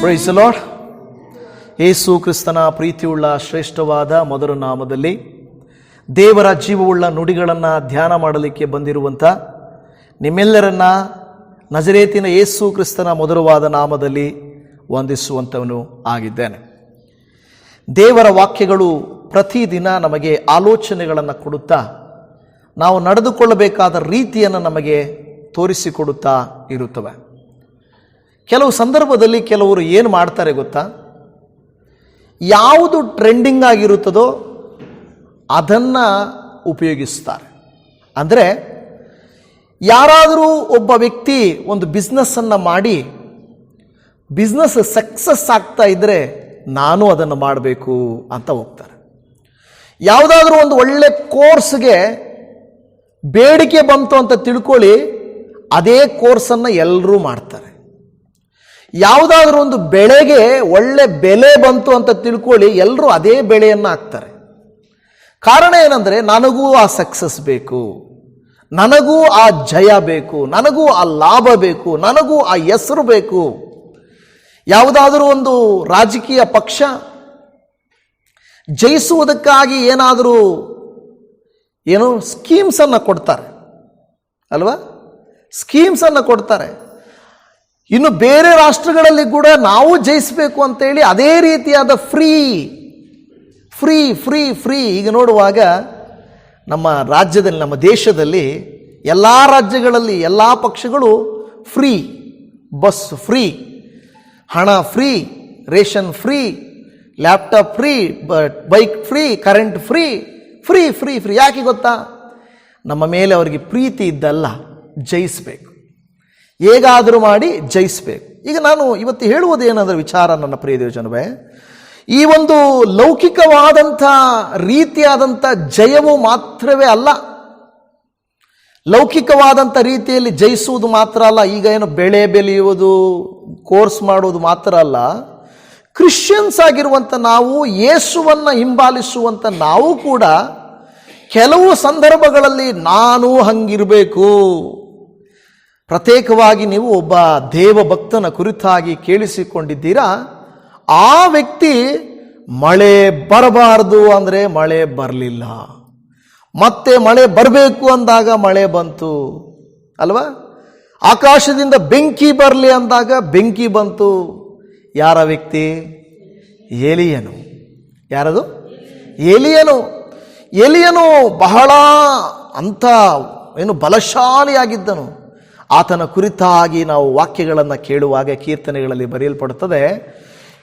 Price the lord. ಯೇಸು ಕ್ರಿಸ್ತನ ಪ್ರೀತಿಯುಳ್ಳ ಶ್ರೇಷ್ಠವಾದ ಮೊದಲ ನಾಮದಲ್ಲಿ ದೇವರ ಜೀವವುಳ್ಳ ನುಡಿಗಳನ್ನು ಧ್ಯಾನ ಮಾಡಲಿಕ್ಕೆ ಬಂದಿರುವಂಥ ನಿಮ್ಮೆಲ್ಲರನ್ನ ನಜರೇತಿನ ಯೇಸು ಕ್ರಿಸ್ತನ ಮಧುರವಾದ ನಾಮದಲ್ಲಿ ವಂದಿಸುವಂಥವನು ಆಗಿದ್ದೇನೆ. ದೇವರ ವಾಕ್ಯಗಳು ಪ್ರತಿದಿನ ನಮಗೆ ಆಲೋಚನೆಗಳನ್ನು ಕೊಡುತ್ತಾ ನಾವು ನಡೆದುಕೊಳ್ಳಬೇಕಾದ ರೀತಿಯನ್ನು ನಮಗೆ ತೋರಿಸಿಕೊಡುತ್ತಾ ಇರುತ್ತವೆ. ಕೆಲವು ಸಂದರ್ಭದಲ್ಲಿ ಕೆಲವರು ಏನು ಮಾಡ್ತಾರೆ ಗೊತ್ತಾ, ಯಾವುದು ಟ್ರೆಂಡಿಂಗ್ ಆಗಿರುತ್ತದೋ ಅದನ್ನು ಉಪಯೋಗಿಸ್ತಾರೆ. ಅಂದರೆ ಯಾರಾದರೂ ಒಬ್ಬ ವ್ಯಕ್ತಿ ಒಂದು ಬಿಸ್ನೆಸ್ಸನ್ನು ಮಾಡಿ ಬಿಸ್ನೆಸ್ ಸಕ್ಸಸ್ ಆಗ್ತಾ ಇದ್ದರೆ ನಾನು ಅದನ್ನು ಮಾಡಬೇಕು ಅಂತ ಹೋಗ್ತಾರೆ. ಯಾವುದಾದ್ರೂ ಒಂದು ಒಳ್ಳೆ ಕೋರ್ಸ್ಗೆ ಬೇಡಿಕೆ ಬಂತು ಅಂತ ತಿಳ್ಕೊಳ್ಳಿ, ಅದೇ ಕೋರ್ಸನ್ನು ಎಲ್ಲರೂ ಮಾಡ್ತಾರೆ. ಯಾವುದಾದ್ರೂ ಒಂದು ಬೆಳೆಗೆ ಒಳ್ಳೆ ಬೆಲೆ ಬಂತು ಅಂತ ತಿಳ್ಕೊಳ್ಳಿ, ಎಲ್ಲರೂ ಅದೇ ಬೆಳೆಯನ್ನು ಹಾಕ್ತಾರೆ. ಕಾರಣ ಏನಂದರೆ, ನನಗೂ ಆ ಸಕ್ಸಸ್ ಬೇಕು, ನನಗೂ ಆ ಜಯ ಬೇಕು, ನನಗೂ ಆ ಲಾಭ ಬೇಕು, ನನಗೂ ಆ ಹೆಸರು ಬೇಕು. ಯಾವುದಾದರೂ ಒಂದು ರಾಜಕೀಯ ಪಕ್ಷ ಜಯಿಸುವುದಕ್ಕಾಗಿ ಏನಾದರೂ ಸ್ಕೀಮ್ಸನ್ನು ಕೊಡ್ತಾರೆ ಅಲ್ವಾ, ಸ್ಕೀಮ್ಸನ್ನು ಕೊಡ್ತಾರೆ. ಇನ್ನು ಬೇರೆ ರಾಷ್ಟ್ರಗಳಲ್ಲಿ ಕೂಡ ನಾವು ಜಯಿಸಬೇಕು ಅಂತೇಳಿ ಅದೇ ರೀತಿಯಾದ ಫ್ರೀ ಫ್ರೀ ಫ್ರೀ ಫ್ರೀ ಈಗ ನೋಡುವಾಗ ನಮ್ಮ ರಾಜ್ಯದಲ್ಲಿ, ನಮ್ಮ ದೇಶದಲ್ಲಿ ಎಲ್ಲ ರಾಜ್ಯಗಳಲ್ಲಿ ಎಲ್ಲ ಪಕ್ಷಗಳು ಫ್ರೀ, ಬಸ್ ಫ್ರೀ, ಹಣ free, ration free, laptop free, bike free, current free, free free free. ಯಾಕೆ ಗೊತ್ತಾ? ನಮ್ಮ ಮೇಲೆ ಅವರಿಗೆ ಪ್ರೀತಿ ಇದ್ದಲ್ಲ, ಜಯಿಸಬೇಕು, ಹೇಗಾದರೂ ಮಾಡಿ ಜಯಿಸಬೇಕು. ಈಗ ನಾನು ಇವತ್ತು ಹೇಳುವುದೇನಾದರೂ ವಿಚಾರ, ನನ್ನ ಪ್ರಿಯ ದೇವಜನವೇ, ಈ ಒಂದು ಲೌಕಿಕವಾದಂಥ ರೀತಿಯಾದಂಥ ಜಯವು ಮಾತ್ರವೇ ಅಲ್ಲ, ಲೌಕಿಕವಾದಂಥ ರೀತಿಯಲ್ಲಿ ಜಯಿಸುವುದು ಮಾತ್ರ ಅಲ್ಲ, ಈಗ ಏನು ಬೆಳೆ ಬೆಳೆಯುವುದು, ಕೋರ್ಸ್ ಮಾಡುವುದು ಮಾತ್ರ ಅಲ್ಲ, ಕ್ರಿಶ್ಚಿಯನ್ಸ್ ಆಗಿರುವಂಥ ನಾವು, ಯೇಸುವನ್ನು ಹಿಂಬಾಲಿಸುವಂಥ ನಾವು ಕೂಡ ಕೆಲವು ಸಂದರ್ಭಗಳಲ್ಲಿ ನಾನು ಹಂಗಿರಬೇಕು. ಪ್ರತ್ಯೇಕವಾಗಿ ನೀವು ಒಬ್ಬ ದೇವ ಭಕ್ತನ ಕುರಿತಾಗಿ ಕೇಳಿಸಿಕೊಂಡಿದ್ದೀರಾ, ಆ ವ್ಯಕ್ತಿ ಮಳೆ ಬರಬಾರದು ಅಂದರೆ ಮಳೆ ಬರಲಿಲ್ಲ, ಮತ್ತೆ ಮಳೆ ಬರಬೇಕು ಅಂದಾಗ ಮಳೆ ಬಂತು ಅಲ್ವಾ, ಆಕಾಶದಿಂದ ಬೆಂಕಿ ಬರಲಿ ಅಂದಾಗ ಬೆಂಕಿ ಬಂತು. ಯಾರ ವ್ಯಕ್ತಿ? ಏಲಿಯನು. ಯಾರದು? ಏಲಿಯನು. ಏಲಿಯನು ಬಹಳ ಅಂತ ಬಲಶಾಲಿಯಾಗಿದ್ದನು. ಆತನ ಕುರಿತಾಗಿ ನಾವು ವಾಕ್ಯಗಳನ್ನು ಕೇಳುವಾಗ ಕೀರ್ತನೆಗಳಲ್ಲಿ ಬರೆಯಲ್ಪಡುತ್ತದೆ,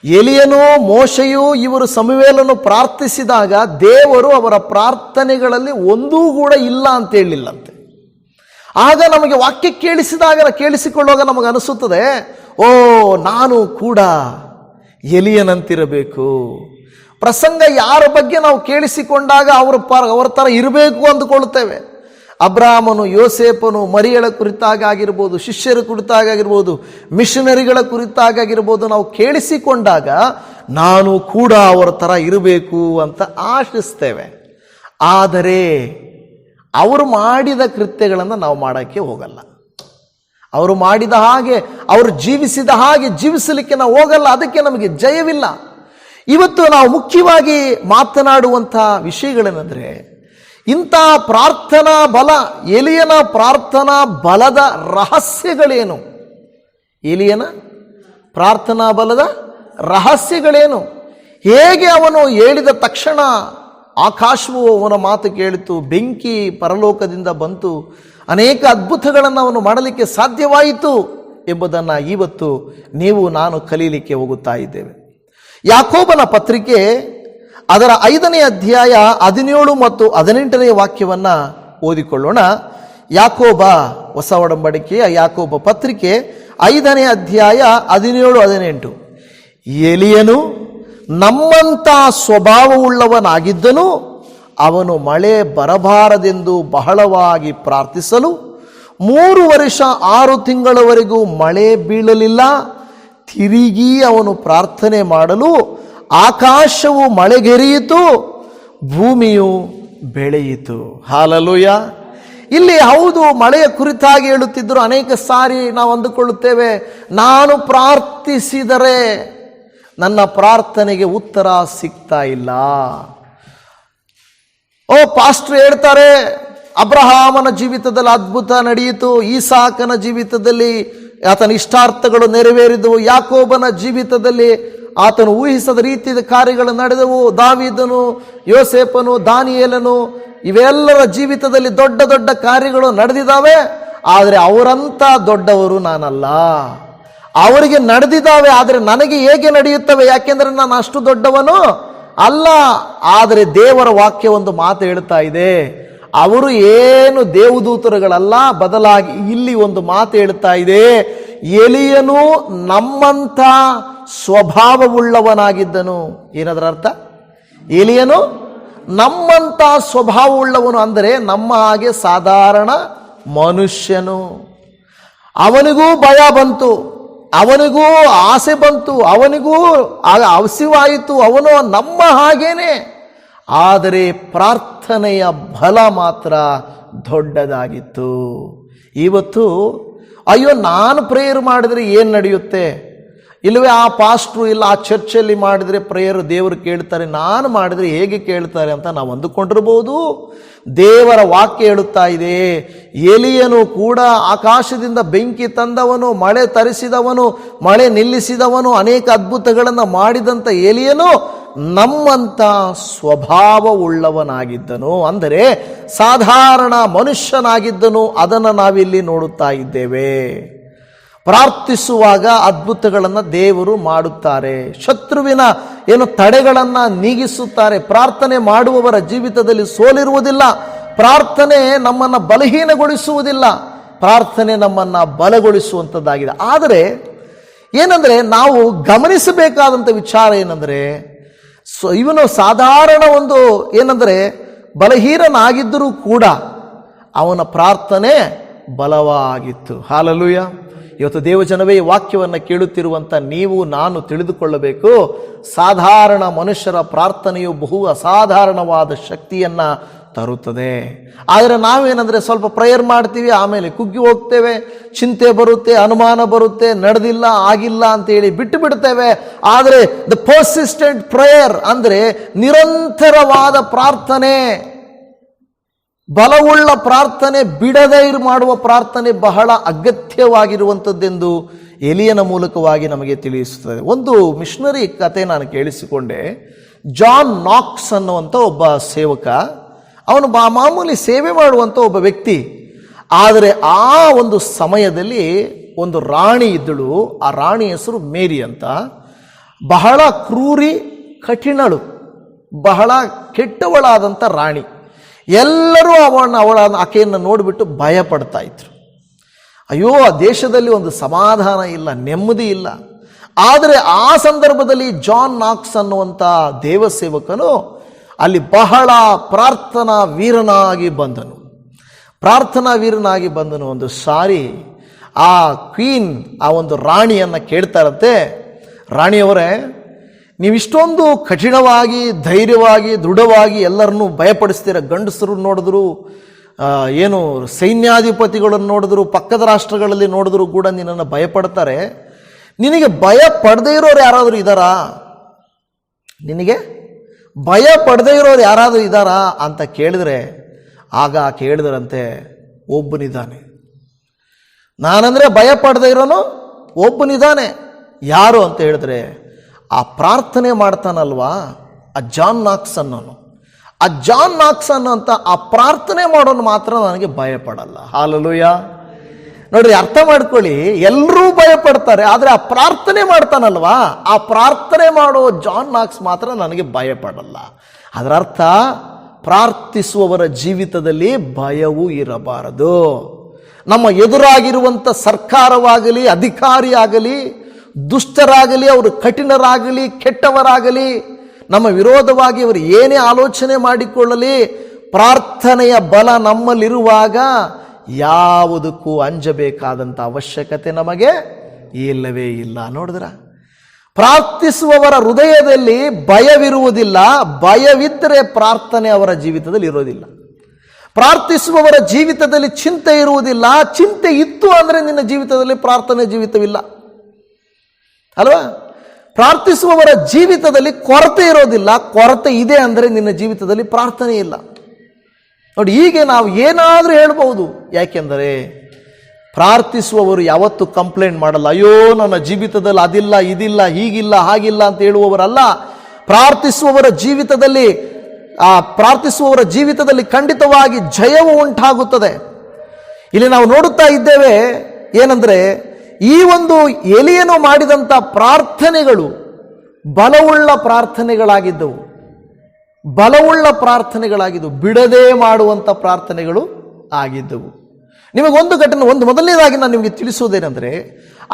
ಎಲಿಯನು, ಮೋಶೆಯು ಇವರು ಸಮುವೇಲನು ಪ್ರಾರ್ಥಿಸಿದಾಗ ದೇವರು ಅವರ ಪ್ರಾರ್ಥನೆಗಳಲ್ಲಿ ಒಂದೂ ಕೂಡ ಇಲ್ಲ ಅಂತ ಹೇಳಿಲ್ಲಂತೆ. ಆಗ ನಮಗೆ ವಾಕ್ಯ ಕೇಳಿಸಿಕೊಳ್ಳುವಾಗ ನಮಗೆ ಅನಿಸುತ್ತದೆ, ಓ, ನಾನು ಕೂಡ ಎಲಿಯನಂತಿರಬೇಕು. ಪ್ರಸಂಗ ಯಾರ ಬಗ್ಗೆ ನಾವು ಕೇಳಿಸಿಕೊಂಡಾಗ ಅವರ ಥರ ಇರಬೇಕು ಅಂದುಕೊಳ್ಳುತ್ತೇವೆ. ಅಬ್ರಾಮನು, ಯೋಸೇಪನು, ಮರಿಯಳ ಕುರಿತಾಗಿರ್ಬೋದು, ಶಿಷ್ಯರ ಕುರಿತಾಗಿರ್ಬೋದು, ಮಿಷನರಿಗಳ ಕುರಿತಾಗಿರ್ಬೋದು, ನಾವು ಕೇಳಿಸಿಕೊಂಡಾಗ ನಾನು ಕೂಡ ಅವರ ಥರ ಇರಬೇಕು ಅಂತ ಆಶಿಸ್ತೇವೆ. ಆದರೆ ಅವರು ಮಾಡಿದ ಕೃತ್ಯಗಳನ್ನು ನಾವು ಮಾಡೋಕ್ಕೆ ಹೋಗಲ್ಲ. ಅವರು ಮಾಡಿದ ಹಾಗೆ, ಅವರು ಜೀವಿಸಿದ ಹಾಗೆ ಜೀವಿಸಲಿಕ್ಕೆ ನಾವು ಹೋಗಲ್ಲ. ಅದಕ್ಕೆ ನಮಗೆ ಜಯವಿಲ್ಲ. ಇವತ್ತು ನಾವು ಮುಖ್ಯವಾಗಿ ಮಾತನಾಡುವಂಥ ವಿಷಯಗಳೇನೆಂದರೆ, ಇಂಥ ಪ್ರಾರ್ಥನಾ ಬಲ, ಎಲಿಯನ ಪ್ರಾರ್ಥನಾ ಬಲದ ರಹಸ್ಯಗಳೇನು? ಎಲಿಯನ ಪ್ರಾರ್ಥನಾ ಬಲದ ರಹಸ್ಯಗಳೇನು? ಹೇಗೆ ಅವನು ಹೇಳಿದ ತಕ್ಷಣ ಆಕಾಶವು ಅವನ ಮಾತು ಕೇಳಿತು, ಬೆಂಕಿ ಪರಲೋಕದಿಂದ ಬಂತು, ಅನೇಕ ಅದ್ಭುತಗಳನ್ನು ಅವನು ಮಾಡಲಿಕ್ಕೆ ಸಾಧ್ಯವಾಯಿತು ಎಂಬುದನ್ನು ಇವತ್ತು ನೀವು ನಾನು ಕಲೀಲಿಕ್ಕೆ ಹೋಗುತ್ತಾ ಇದ್ದೇವೆ. ಯಾಕೋಬನ ಪತ್ರಿಕೆ ಅದರ 5ನೇ ಅಧ್ಯಾಯ 17 ಮತ್ತು 18ನೇ ವಾಕ್ಯವನ್ನು ಓದಿಕೊಳ್ಳೋಣ. ಯಾಕೋಬ, ಹೊಸ ಒಡಂಬಡಿಕೆಯ ಯಾಕೋಬ ಪತ್ರಿಕೆ 5ನೇ ಅಧ್ಯಾಯ 17-18. ಎಲಿಯನು ನಮ್ಮಂಥ ಸ್ವಭಾವವುಳ್ಳವನಾಗಿದ್ದನು, ಅವನು ಮಳೆ ಬರಬಾರದೆಂದು ಬಹಳವಾಗಿ ಪ್ರಾರ್ಥಿಸಲು 3 ವರ್ಷ 6 ತಿಂಗಳವರೆಗೂ ಮಳೆ ಬೀಳಲಿಲ್ಲ. ತಿರುಗಿ ಅವನು ಪ್ರಾರ್ಥನೆ ಮಾಡಲು ಆಕಾಶವು ಮಳೆಗೆರೆಯಿತು, ಭೂಮಿಯು ಬೆಳೆಯಿತು. ಹಾಲೆಲೂಯಾ. ಇಲ್ಲಿ ಹೌದು ಮಳೆಯ ಕುರಿತಾಗಿ ಹೇಳುತ್ತಿದ್ದರು. ಅನೇಕ ಸಾರಿ ನಾವು ಅಂದುಕೊಳ್ಳುತ್ತೇವೆ, ನಾನು ಪ್ರಾರ್ಥಿಸಿದರೆ ನನ್ನ ಪ್ರಾರ್ಥನೆಗೆ ಉತ್ತರ ಸಿಗ್ತಾ ಇಲ್ಲ. ಪಾಸ್ಟರ್ ಹೇಳ್ತಾರೆ, ಅಬ್ರಹಾಮನ ಜೀವಿತದಲ್ಲಿ ಅದ್ಭುತ ನಡೆಯಿತು, ಈಸಾಕನ ಜೀವಿತದಲ್ಲಿ ಆತನ ಇಷ್ಟಾರ್ಥಗಳು ನೆರವೇರಿದವು, ಯಾಕೋಬನ ಜೀವಿತದಲ್ಲಿ ಆತನು ಊಹಿಸದ ರೀತಿಯ ಕಾರ್ಯಗಳು ನಡೆದವು, ದಾವೀದನು, ಯೋಸೇಫನು, ದಾನಿಯೇಲನು ಇವೆಲ್ಲರ ಜೀವಿತದಲ್ಲಿ ದೊಡ್ಡ ದೊಡ್ಡ ಕಾರ್ಯಗಳು ನಡೆದಿದ್ದಾವೆ. ಆದರೆ ಅವರಂತ ದೊಡ್ಡವರು ನಾನಲ್ಲ. ಅವರಿಗೆ ನಡೆದಿದ್ದಾವೆ, ಆದರೆ ನನಗೆ ಹೇಗೆ ನಡೆಯುತ್ತವೆ? ಯಾಕೆಂದ್ರೆ ನಾನು ಅಷ್ಟು ದೊಡ್ಡವನು ಅಲ್ಲ. ಆದರೆ ದೇವರ ವಾಕ್ಯ ಒಂದು ಮಾತು ಹೇಳ್ತಾ ಇದೆ, ಅವರು ಏನು ದೇವದೂತರುಗಳಲ್ಲ, ಬದಲಾಗಿ ಇಲ್ಲಿ ಒಂದು ಮಾತು ಹೇಳ್ತಾ ಇದೆ, ಎಲಿಯನು ನಮ್ಮಂಥ ಸ್ವಭಾವವುಳ್ಳವನಾಗಿದ್ದನು. ಏನದರ ಅರ್ಥ? ಎಲಿಯನು ನಮ್ಮಂಥ ಸ್ವಭಾವವುಳ್ಳವನು ಅಂದರೆ ನಮ್ಮ ಹಾಗೆ ಸಾಧಾರಣ ಮನುಷ್ಯನು. ಅವನಿಗೂ ಭಯ ಬಂತು, ಅವನಿಗೂ ಆಸೆ ಬಂತು, ಅವನಿಗೂ ಹಸಿವಾಯಿತು, ಅವನು ನಮ್ಮ ಹಾಗೇನೆ. ಆದರೆ ಪ್ರಾರ್ಥನೆಯ ಬಲ ಮಾತ್ರ ದೊಡ್ಡದಾಗಿತ್ತು. ಇವತ್ತು ಅಯ್ಯೋ ನಾನು ಪ್ರೇಯರ್ ಮಾಡಿದರೆ ಏನು ನಡೆಯುತ್ತೆ, ಇಲ್ಲವೇ ಆ ಪಾಸ್ಟ್ರು ಇಲ್ಲ ಆ ಚರ್ಚಲ್ಲಿ ಮಾಡಿದರೆ ಪ್ರೇಯರ್ ದೇವರು ಕೇಳ್ತಾರೆ, ನಾನು ಮಾಡಿದರೆ ಹೇಗೆ ಕೇಳ್ತಾರೆ ಅಂತ ನಾವು ಅಂದುಕೊಂಡಿರ್ಬೋದು. ದೇವರ ವಾಕ್ಯ ಹೇಳುತ್ತಾ ಇದೆ, ಎಲಿಯನು ಕೂಡ ಆಕಾಶದಿಂದ ಬೆಂಕಿ ತಂದವನು, ಮಳೆ ತರಿಸಿದವನು, ಮಳೆ ನಿಲ್ಲಿಸಿದವನು, ಅನೇಕ ಅದ್ಭುತಗಳನ್ನು ಮಾಡಿದಂಥ ಎಲಿಯನು ನಮ್ಮಂಥ ಸ್ವಭಾವವುಳ್ಳವನಾಗಿದ್ದನು, ಅಂದರೆ ಸಾಧಾರಣ ಮನುಷ್ಯನಾಗಿದ್ದನು. ಅದನ್ನು ನಾವಿಲ್ಲಿ ನೋಡುತ್ತಾ ಇದ್ದೇವೆ. ಪ್ರಾರ್ಥಿಸುವಾಗ ಅದ್ಭುತಗಳನ್ನು ದೇವರು ಮಾಡುತ್ತಾರೆ, ಶತ್ರುವಿನ ತಡೆಗಳನ್ನು ನೀಗಿಸುತ್ತಾರೆ. ಪ್ರಾರ್ಥನೆ ಮಾಡುವವರ ಜೀವಿತದಲ್ಲಿ ಸೋಲಿರುವುದಿಲ್ಲ. ಪ್ರಾರ್ಥನೆ ನಮ್ಮನ್ನು ಬಲಹೀನಗೊಳಿಸುವುದಿಲ್ಲ, ಪ್ರಾರ್ಥನೆ ನಮ್ಮನ್ನು ಬಲಗೊಳಿಸುವಂಥದ್ದಾಗಿದೆ. ಆದರೆ ಏನಂದರೆ ನಾವು ಗಮನಿಸಬೇಕಾದಂಥ ವಿಚಾರ ಏನಂದರೆ, ಇವನು ಸಾಧಾರಣ ಬಲಹೀನನಾಗಿದ್ದರೂ ಕೂಡ ಅವನ ಪ್ರಾರ್ಥನೆ ಬಲವಾಗಿತ್ತು. ಹಾಲೆಲೂಯಾ. ಇವತ್ತು ದೇವಜನವೇ ಈ ವಾಕ್ಯವನ್ನು ಕೇಳುತ್ತಿರುವಂಥ ನೀವು ನಾನು ತಿಳಿದುಕೊಳ್ಳಬೇಕು, ಸಾಧಾರಣ ಮನುಷ್ಯರ ಪ್ರಾರ್ಥನೆಯು ಬಹು ಅಸಾಧಾರಣವಾದ ಶಕ್ತಿಯನ್ನು ತರುತ್ತದೆ. ಆದರೆ ನಾವೇನಂದರೆ ಸ್ವಲ್ಪ ಪ್ರೇಯರ್ ಮಾಡ್ತೀವಿ, ಆಮೇಲೆ ಕುಗ್ಗಿ ಹೋಗ್ತೇವೆ, ಚಿಂತೆ ಬರುತ್ತೆ, ಅನುಮಾನ ಬರುತ್ತೆ, ನಡೆದಿಲ್ಲ ಆಗಿಲ್ಲ ಅಂತೇಳಿ ಬಿಟ್ಟು ಬಿಡ್ತೇವೆ. ಆದರೆ ದ ಪರ್ಸಿಸ್ಟೆಂಟ್ ಪ್ರೇಯರ್ ಅಂದರೆ ನಿರಂತರವಾದ ಪ್ರಾರ್ಥನೆ, ಬಲವುಳ್ಳ ಪ್ರಾರ್ಥನೆ, ಬಿಡದೇ ಮಾಡುವ ಪ್ರಾರ್ಥನೆ ಬಹಳ ಅಗತ್ಯವಾಗಿರುವಂಥದ್ದೆಂದು ಎಲಿಯನ ಮೂಲಕವಾಗಿ ನಮಗೆ ತಿಳಿಸುತ್ತದೆ. ಒಂದು ಮಿಷನರಿ ಕತೆ ನಾನು ಕೇಳಿಸಿಕೊಂಡೆ. ಜಾನ್ ನಾಕ್ಸ್ ಅನ್ನುವಂಥ ಒಬ್ಬ ಸೇವಕ, ಅವನು ಮಾಮೂಲಿ ಸೇವೆ ಮಾಡುವಂಥ ಒಬ್ಬ ವ್ಯಕ್ತಿ. ಆದರೆ ಆ ಒಂದು ಸಮಯದಲ್ಲಿ ಒಂದು ರಾಣಿ ಇದ್ದಳು. ಆ ರಾಣಿ ಹೆಸರು ಮೇರಿ ಅಂತ. ಬಹಳ ಕ್ರೂರಿ, ಕಠಿಣಳು, ಬಹಳ ಕೆಟ್ಟವಳಾದಂಥ ರಾಣಿ. ಎಲ್ಲರೂ ಆಕೆಯನ್ನು ನೋಡಿಬಿಟ್ಟು ಭಯ ಪಡ್ತಾ ಇದ್ರು. ಅಯ್ಯೋ, ಆ ದೇಶದಲ್ಲಿ ಒಂದು ಸಮಾಧಾನ ಇಲ್ಲ, ನೆಮ್ಮದಿ ಇಲ್ಲ. ಆದರೆ ಆ ಸಂದರ್ಭದಲ್ಲಿ ಜಾನ್ ನಾಕ್ಸ್ ಅನ್ನುವಂಥ ದೇವಸೇವಕನು ಅಲ್ಲಿ ಬಹಳ ಪ್ರಾರ್ಥನಾ ವೀರನಾಗಿ ಬಂದನು. ಒಂದು ಸಾರಿ ಆ ಕ್ವೀನ್, ಆ ಒಂದು ರಾಣಿಯನ್ನು ಕೇಳ್ತಾರಂತೆ, ರಾಣಿಯವರೇ, ನೀವಿಷ್ಟೊಂದು ಕಠಿಣವಾಗಿ, ಧೈರ್ಯವಾಗಿ, ದೃಢವಾಗಿ ಎಲ್ಲರನ್ನೂ ಭಯಪಡಿಸ್ತೀರ. ಗಂಡಸರು ನೋಡಿದ್ರು, ಸೈನ್ಯಾಧಿಪತಿಗಳನ್ನು ನೋಡಿದ್ರು, ಪಕ್ಕದ ರಾಷ್ಟ್ರಗಳಲ್ಲಿ ನೋಡಿದ್ರು ಕೂಡ ನಿನ್ನನ್ನು ಭಯಪಡ್ತಾರೆ. ನಿನಗೆ ಭಯ ಪಡದೇ ಇರೋರು ಯಾರಾದರೂ ಇದ್ದಾರಾ? ನಿನಗೆ ಭಯ ಪಡದೇ ಇರೋರು ಯಾರಾದರೂ ಇದ್ದಾರಾ ಅಂತ ಕೇಳಿದ್ರೆ, ಆಗ ಕೇಳಿದ್ರಂತೆ, ಒಬ್ಬನಿದ್ದಾನೆ. ನಾನಂದರೆ ಭಯ ಪಡದೇ ಇರೋನು ಒಬ್ಬನಿದ್ದಾನೆ. ಯಾರು ಅಂತ ಹೇಳಿದ್ರೆ, ಆ ಪ್ರಾರ್ಥನೆ ಮಾಡ್ತಾನಲ್ವಾ ಆ ಜಾನ್ ನಾಕ್ಸ್ ಅನ್ನೋನು. ಆ ಜಾನ್ ನಾಕ್ಸ್ ಅನ್ನೋಂಥ ಆ ಪ್ರಾರ್ಥನೆ ಮಾಡೋನು ಮಾತ್ರ ನನಗೆ ಭಯ ಪಡಲ್ಲ. ಹಾಲೆಲೂಯಾ. ನೋಡ್ರಿ, ಅರ್ಥ ಮಾಡ್ಕೊಳ್ಳಿ, ಎಲ್ಲರೂ ಭಯ ಪಡ್ತಾರೆ, ಆದರೆ ಆ ಪ್ರಾರ್ಥನೆ ಮಾಡ್ತಾನಲ್ವಾ, ಆ ಪ್ರಾರ್ಥನೆ ಮಾಡೋ ಜಾನ್ ನಾಕ್ಸ್ ಮಾತ್ರ ನನಗೆ ಭಯ ಪಡಲ್ಲ. ಅದರ ಅರ್ಥ, ಪ್ರಾರ್ಥಿಸುವವರ ಜೀವಿತದಲ್ಲಿ ಭಯವೂ ಇರಬಾರದು. ನಮ್ಮ ಎದುರಾಗಿರುವಂಥ ಸರ್ಕಾರವಾಗಲಿ, ಅಧಿಕಾರಿಯಾಗಲಿ, ದುಷ್ಟರಾಗಲಿ, ಅವರು ಕಠಿಣರಾಗಲಿ, ಕೆಟ್ಟವರಾಗಲಿ, ನಮ್ಮ ವಿರೋಧವಾಗಿ ಅವರು ಏನೇ ಆಲೋಚನೆ ಮಾಡಿಕೊಳ್ಳಲಿ, ಪ್ರಾರ್ಥನೆಯ ಬಲ ನಮ್ಮಲ್ಲಿರುವಾಗ ಯಾವುದಕ್ಕೂ ಅಂಜಬೇಕಾದಂಥ ಅವಶ್ಯಕತೆ ನಮಗೆ ಇಲ್ಲವೇ ಇಲ್ಲ. ನೋಡಿದ್ರ, ಪ್ರಾರ್ಥಿಸುವವರ ಹೃದಯದಲ್ಲಿ ಭಯವಿರುವುದಿಲ್ಲ. ಭಯವಿದ್ದರೆ ಪ್ರಾರ್ಥನೆ ಅವರ ಜೀವಿತದಲ್ಲಿ ಇರೋದಿಲ್ಲ. ಪ್ರಾರ್ಥಿಸುವವರ ಜೀವಿತದಲ್ಲಿ ಚಿಂತೆ ಇರುವುದಿಲ್ಲ. ಚಿಂತೆ ಇತ್ತು ಅಂದರೆ ನಿನ್ನ ಜೀವಿತದಲ್ಲಿ ಪ್ರಾರ್ಥನೆ ಜೀವಿತವಿಲ್ಲ ಅಲ್ವಾ? ಪ್ರಾರ್ಥಿಸುವವರ ಜೀವಿತದಲ್ಲಿ ಕೊರತೆ ಇರೋದಿಲ್ಲ. ಕೊರತೆ ಇದೆ ಅಂದರೆ ನಿನ್ನ ಜೀವಿತದಲ್ಲಿ ಪ್ರಾರ್ಥನೆ ಇಲ್ಲ. ನೋಡಿ, ಹೀಗೆ ನಾವು ಏನಾದರೂ ಹೇಳ್ಬೋದು. ಯಾಕೆಂದರೆ ಪ್ರಾರ್ಥಿಸುವವರು ಯಾವತ್ತೂ ಕಂಪ್ಲೇಂಟ್ ಮಾಡಲ್ಲ. ಅಯ್ಯೋ ನನ್ನ ಜೀವಿತದಲ್ಲಿ ಅದಿಲ್ಲ, ಇದಿಲ್ಲ, ಹೀಗಿಲ್ಲ, ಹಾಗಿಲ್ಲ ಅಂತ ಹೇಳುವವರಲ್ಲ. ಪ್ರಾರ್ಥಿಸುವವರ ಜೀವಿತದಲ್ಲಿ ಖಂಡಿತವಾಗಿ ಜಯವು ಉಂಟಾಗುತ್ತದೆ. ಇಲ್ಲಿ ನಾವು ನೋಡುತ್ತಾ ಇದ್ದೇವೆ ಏನಂದ್ರೆ, ಈ ಒಂದು ಎಲಿಯನು ಮಾಡಿದಂಥ ಪ್ರಾರ್ಥನೆಗಳು ಬಲವುಳ್ಳ ಪ್ರಾರ್ಥನೆಗಳಾಗಿದ್ದವು. ಬಿಡದೆ ಮಾಡುವಂಥ ಪ್ರಾರ್ಥನೆಗಳು ಆಗಿದ್ದವು. ನಿಮಗೊಂದು ಘಟನೆ, ಮೊದಲನೇದಾಗಿ ನಾನು ನಿಮಗೆ ತಿಳಿಸುವುದೇನೆಂದರೆ,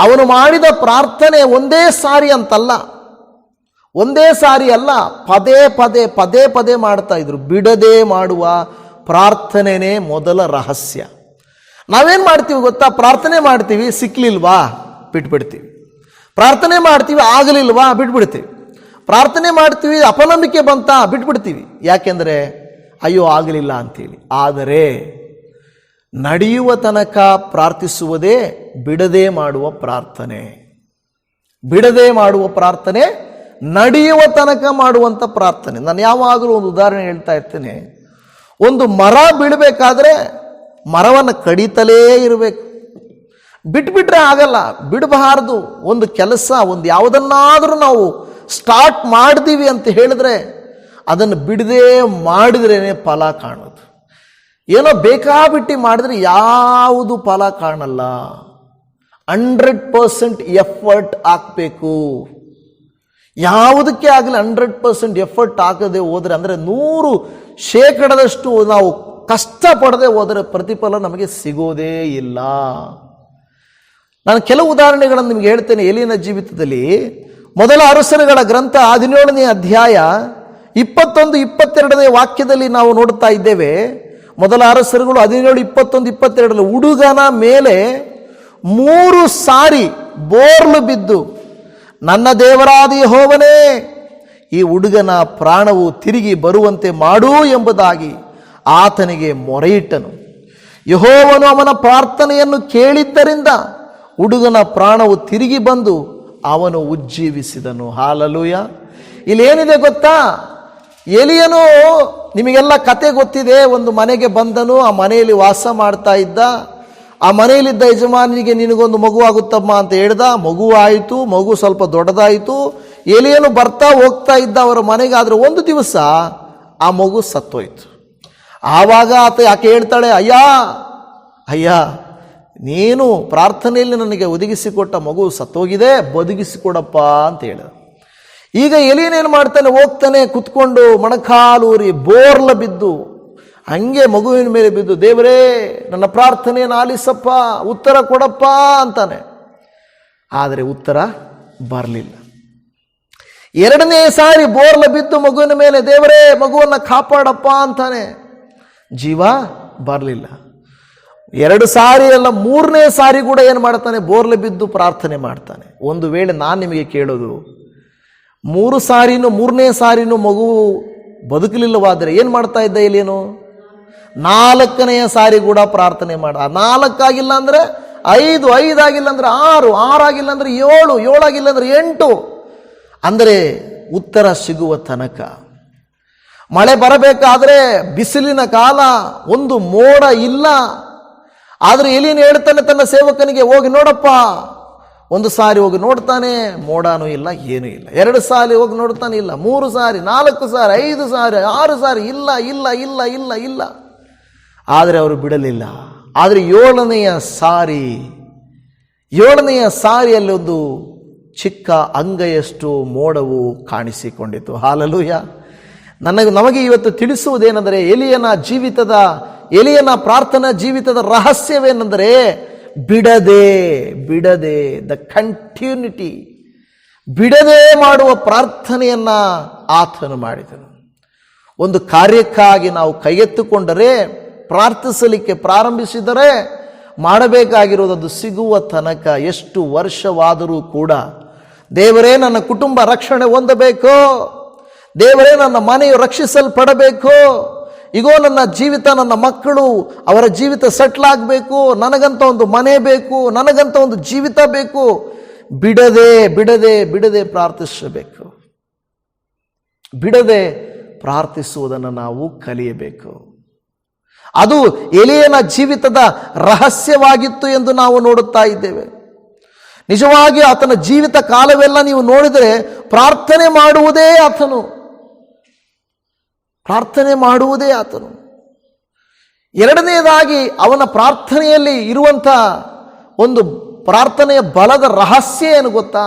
ಅವನು ಮಾಡಿದ ಪ್ರಾರ್ಥನೆ ಒಂದೇ ಸಾರಿ ಅಲ್ಲ, ಪದೇ ಪದೇ ಮಾಡ್ತಾ ಇದ್ರು. ಬಿಡದೆ ಮಾಡುವ ಪ್ರಾರ್ಥನೆನೇ ಮೊದಲ ರಹಸ್ಯ. ನಾವೇನು ಮಾಡ್ತೀವಿ ಗೊತ್ತಾ? ಪ್ರಾರ್ಥನೆ ಮಾಡ್ತೀವಿ, ಸಿಕ್ಲಿಲ್ವಾ ಬಿಟ್ಬಿಡ್ತೀವಿ. ಪ್ರಾರ್ಥನೆ ಮಾಡ್ತೀವಿ, ಆಗಲಿಲ್ವಾ ಬಿಟ್ಬಿಡ್ತೀವಿ. ಪ್ರಾರ್ಥನೆ ಮಾಡ್ತೀವಿ, ಅಪನಂಬಿಕೆ ಬಂತ ಬಿಟ್ಬಿಡ್ತೀವಿ. ಯಾಕೆಂದರೆ ಅಯ್ಯೋ ಆಗಲಿಲ್ಲ ಅಂತೇಳಿ. ಆದರೆ ನಡೆಯುವ ತನಕ ಪ್ರಾರ್ಥಿಸುವುದೇ ಬಿಡದೆ ಮಾಡುವ ಪ್ರಾರ್ಥನೆ. ನಡೆಯುವ ತನಕ ಮಾಡುವಂಥ ಪ್ರಾರ್ಥನೆ. ನಾನು ಯಾವಾಗಲೂ ಒಂದು ಉದಾಹರಣೆ ಹೇಳ್ತಾ ಇರ್ತೇನೆ. ಒಂದು ಮರ ಬೀಳಬೇಕಾದ್ರೆ ಮರವನ್ನು ಕಡಿತಲೇ ಇರಬೇಕು. ಬಿಟ್ಬಿಟ್ರೆ ಆಗಲ್ಲ, ಬಿಡಬಾರ್ದು. ಒಂದು ಕೆಲಸ, ಒಂದು ಯಾವುದನ್ನಾದರೂ ನಾವು ಸ್ಟಾರ್ಟ್ ಮಾಡ್ತೀವಿ ಅಂತ ಹೇಳಿದ್ರೆ ಅದನ್ನು ಬಿಡದೆ ಮಾಡಿದ್ರೇ ಫಲ ಕಾಣೋದು. ಏನೋ ಬೇಕಾಬಿಟ್ಟು ಮಾಡಿದ್ರೆ ಯಾವುದು ಫಲ ಕಾಣಲ್ಲ. 100% ಎಫರ್ಟ್ ಹಾಕಬೇಕು. ಯಾವುದಕ್ಕೆ ಆಗಲಿ 100% ಎಫರ್ಟ್ ಹಾಕದೆ ಹೋದರೆ, ಅಂದರೆ 100% ನಾವು ಕಷ್ಟಪಡದೆ ಹೋದರೆ ಪ್ರತಿಫಲ ನಮಗೆ ಸಿಗೋದೇ ಇಲ್ಲ. ನಾನು ಕೆಲವು ಉದಾಹರಣೆಗಳನ್ನು ನಿಮಗೆ ಹೇಳ್ತೇನೆ. ಎಲಿಯನ ಜೀವಿತದಲ್ಲಿ ಮೊದಲ ಅರಸರುಗಳ ಗ್ರಂಥ 17ನೇ ಅಧ್ಯಾಯ 21-22 ವಾಕ್ಯದಲ್ಲಿ ನಾವು ನೋಡುತ್ತಾ ಇದ್ದೇವೆ. ಮೊದಲ ಅರಸರುಗಳು 17:21-22 ಹುಡುಗನ ಮೇಲೆ 3 ಸಾರಿ ಬೋರ್ಲು ಬಿದ್ದು, ನನ್ನ ದೇವರಾದ ಯೆಹೋವನೇ, ಈ ಹುಡುಗನ ಪ್ರಾಣವು ತಿರುಗಿ ಬರುವಂತೆ ಮಾಡು ಎಂಬುದಾಗಿ ಆತನಿಗೆ ಮೊರೆಯಿಟ್ಟನು. ಯೆಹೋವನು ಅವನ ಪ್ರಾರ್ಥನೆಯನ್ನು ಕೇಳಿದ್ದರಿಂದ ಹುಡುಗನ ಪ್ರಾಣವು ತಿರುಗಿ ಬಂದು ಅವನು ಉಜ್ಜೀವಿಸಿದನು. ಹಾಲೆಲೂಯ. ಇಲ್ಲೇನಿದೆ ಗೊತ್ತಾ? ಎಲಿಯನು, ನಿಮಗೆಲ್ಲ ಕತೆ ಗೊತ್ತಿದೆ. ಒಂದು ಮನೆಗೆ ಬಂದನು, ಆ ಮನೆಯಲ್ಲಿ ವಾಸ ಮಾಡ್ತಾ ಇದ್ದ. ಆ ಮನೆಯಲ್ಲಿದ್ದ ಯಜಮಾನಿಗೆ ನಿನಗೊಂದು ಮಗು ಆಗುತ್ತಮ್ಮ ಅಂತ ಹೇಳ್ದ. ಮಗು ಆಯಿತು, ಮಗು ಸ್ವಲ್ಪ ದೊಡ್ಡದಾಯಿತು. ಎಲಿಯನು ಬರ್ತಾ ಹೋಗ್ತಾ ಇದ್ದ ಅವರ ಮನೆಗೆ. ಆದರೆ ಒಂದು ದಿವಸ ಆ ಮಗು ಸತ್ತೋಯ್ತು. ಆವಾಗ ಆಕೆ ಹೇಳ್ತಾಳೆ, ಅಯ್ಯ ನೀನು ಪ್ರಾರ್ಥನೆಯಲ್ಲಿ ನನಗೆ ಒದಗಿಸಿಕೊಟ್ಟ ಮಗು ಸತ್ತೋಗಿದೆ, ಬದುಕಿಸಿಕೊಡಪ್ಪ ಅಂತ ಹೇಳಿದ. ಈಗ ಎಲಿಯನೇನು ಮಾಡ್ತಾನೆ, ಹೋಗ್ತಾನೆ, ಕುತ್ಕೊಂಡು ಮೊಣಕಾಲೂರಿ ಬೋರ್ಲ ಬಿದ್ದು ಹಂಗೆ ಮಗುವಿನ ಮೇಲೆ ಬಿದ್ದು, ದೇವರೇ ನನ್ನ ಪ್ರಾರ್ಥನೆಯನ್ನು ಆಲಿಸಪ್ಪ, ಉತ್ತರ ಕೊಡಪ್ಪ ಅಂತಾನೆ. ಆದರೆ ಉತ್ತರ ಬರಲಿಲ್ಲ. 2ನೇ ಸಾರಿ ಬೋರ್ಲ ಬಿದ್ದು ಮಗುವಿನ ಮೇಲೆ, ದೇವರೇ ಮಗುವನ್ನು ಕಾಪಾಡಪ್ಪ ಅಂತಾನೆ. ಜೀವ ಬರಲಿಲ್ಲ. 2 ಸಾರಿ ಅಲ್ಲ, 3ನೇ ಸಾರಿ ಕೂಡ ಏನು ಮಾಡ್ತಾನೆ, ಬೋರ್ಲ ಬಿದ್ದು ಪ್ರಾರ್ಥನೆ ಮಾಡ್ತಾನೆ. ಒಂದು ವೇಳೆ ನಾನು ನಿಮಗೆ ಕೇಳೋದು, 3 ಸಾರಿನೂ 3ನೇ ಸಾರಿನೂ ಮಗು ಬದುಕಲಿಲ್ಲವಾದರೆ ಏನು ಮಾಡ್ತಾ ಇದ್ದ ಎಲಿಯನು? 4ನೇ ಸಾರಿ ಕೂಡ ಪ್ರಾರ್ಥನೆ ಮಾಡ. 4 ಆಗಿಲ್ಲ ಅಂದರೆ 5, 5 ಆಗಿಲ್ಲ ಅಂದರೆ 6, 6 ಆಗಿಲ್ಲ ಅಂದರೆ 7, 7 ಆಗಿಲ್ಲ ಅಂದರೆ 8. ಅಂದರೆ ಉತ್ತರ ಸಿಗುವ ತನಕ. ಮಳೆ ಬರಬೇಕಾದ್ರೆ ಬಿಸಿಲಿನ ಕಾಲ, ಒಂದು ಮೋಡ ಇಲ್ಲ. ಆದರೆ ಎಲಿಯನು ಹೇಳ್ತಾನೆ ತನ್ನ ಸೇವಕನಿಗೆ, ಹೋಗಿ ನೋಡಪ್ಪ. 1 ಸಾರಿ ಹೋಗಿ ನೋಡ್ತಾನೆ, ಮೋಡನೂ ಇಲ್ಲ, ಏನೂ ಇಲ್ಲ. 2 ಸಾರಿ ಹೋಗಿ ನೋಡ್ತಾನೆ, ಇಲ್ಲ. 3 ಸಾರಿ, 4 ಸಾರಿ, 5 ಸಾರಿ, 6 ಸಾರಿ, ಇಲ್ಲ ಇಲ್ಲ ಇಲ್ಲ ಇಲ್ಲ ಇಲ್ಲ. ಆದರೆ ಅವರು ಬಿಡಲಿಲ್ಲ. ಆದರೆ 7ನೆಯ ಸಾರಿಯಲ್ಲಿ ಒಂದು ಚಿಕ್ಕ ಅಂಗೈಯಷ್ಟು ಮೋಡವು ಕಾಣಿಸಿಕೊಂಡಿತು. ಹಾಲೆಲೂಯ. ನಮಗೆ ಇವತ್ತು ತಿಳಿಸುವುದೇನೆಂದರೆ, ಎಲಿಯನ ಪ್ರಾರ್ಥನಾ ಜೀವಿತದ ರಹಸ್ಯವೇನೆಂದರೆ, ಬಿಡದೆ ದ ಕಂಟಿನ್ಯೂಟಿ, ಬಿಡದೆ ಮಾಡುವ ಪ್ರಾರ್ಥನೆಯನ್ನ ಆತನು ಮಾಡಿದನು. ಒಂದು ಕಾರ್ಯಕ್ಕಾಗಿ ನಾವು ಕೈಗೆತ್ತಿಕೊಂಡರೆ, ಪ್ರಾರ್ಥಿಸಲಿಕ್ಕೆ ಪ್ರಾರಂಭಿಸಿದರೆ, ಮಾಡಬೇಕಾಗಿರೋದು ಸಿಗುವ ತನಕ ಎಷ್ಟು ವರ್ಷವಾದರೂ ಕೂಡ, ದೇವರೇ ನನ್ನ ಕುಟುಂಬ ರಕ್ಷಣೆ ಹೊಂದಬೇಕು, ದೇವರೇ ನನ್ನ ಮನೆಯು ರಕ್ಷಿಸಲ್ಪಡಬೇಕು, ಈಗೋ ನನ್ನ ಜೀವಿತ, ನನ್ನ ಮಕ್ಕಳು, ಅವರ ಜೀವಿತ ಸೆಟ್ಲ್ ಆಗಬೇಕು, ನನಗಂತ ಒಂದು ಮನೆ ಬೇಕು, ನನಗಂತ ಒಂದು ಜೀವಿತ ಬೇಕು. ಬಿಡದೆ ಬಿಡದೆ ಬಿಡದೆ ಪ್ರಾರ್ಥಿಸಬೇಕು. ಬಿಡದೆ ಪ್ರಾರ್ಥಿಸುವುದನ್ನು ನಾವು ಕಲಿಯಬೇಕು. ಅದು ಎಲೀಯನ ಜೀವಿತದ ರಹಸ್ಯವಾಗಿತ್ತು ಎಂದು ನಾವು ನೋಡುತ್ತಾ ಇದ್ದೇವೆ. ನಿಜವಾಗಿ ಆತನ ಜೀವಿತ ಕಾಲವೆಲ್ಲ ನೀವು ನೋಡಿದರೆ ಪ್ರಾರ್ಥನೆ ಮಾಡುವುದೇ ಆತನು. ಪ್ರಾರ್ಥನೆ ಮಾಡುವುದೇ ಆತನು. ಎರಡನೆಯದಾಗಿ ಅವನ ಪ್ರಾರ್ಥನೆಯಲ್ಲಿ ಇರುವಂಥ ಒಂದು ಪ್ರಾರ್ಥನೆಯ ಬಲದ ರಹಸ್ಯ ಏನು ಗೊತ್ತಾ?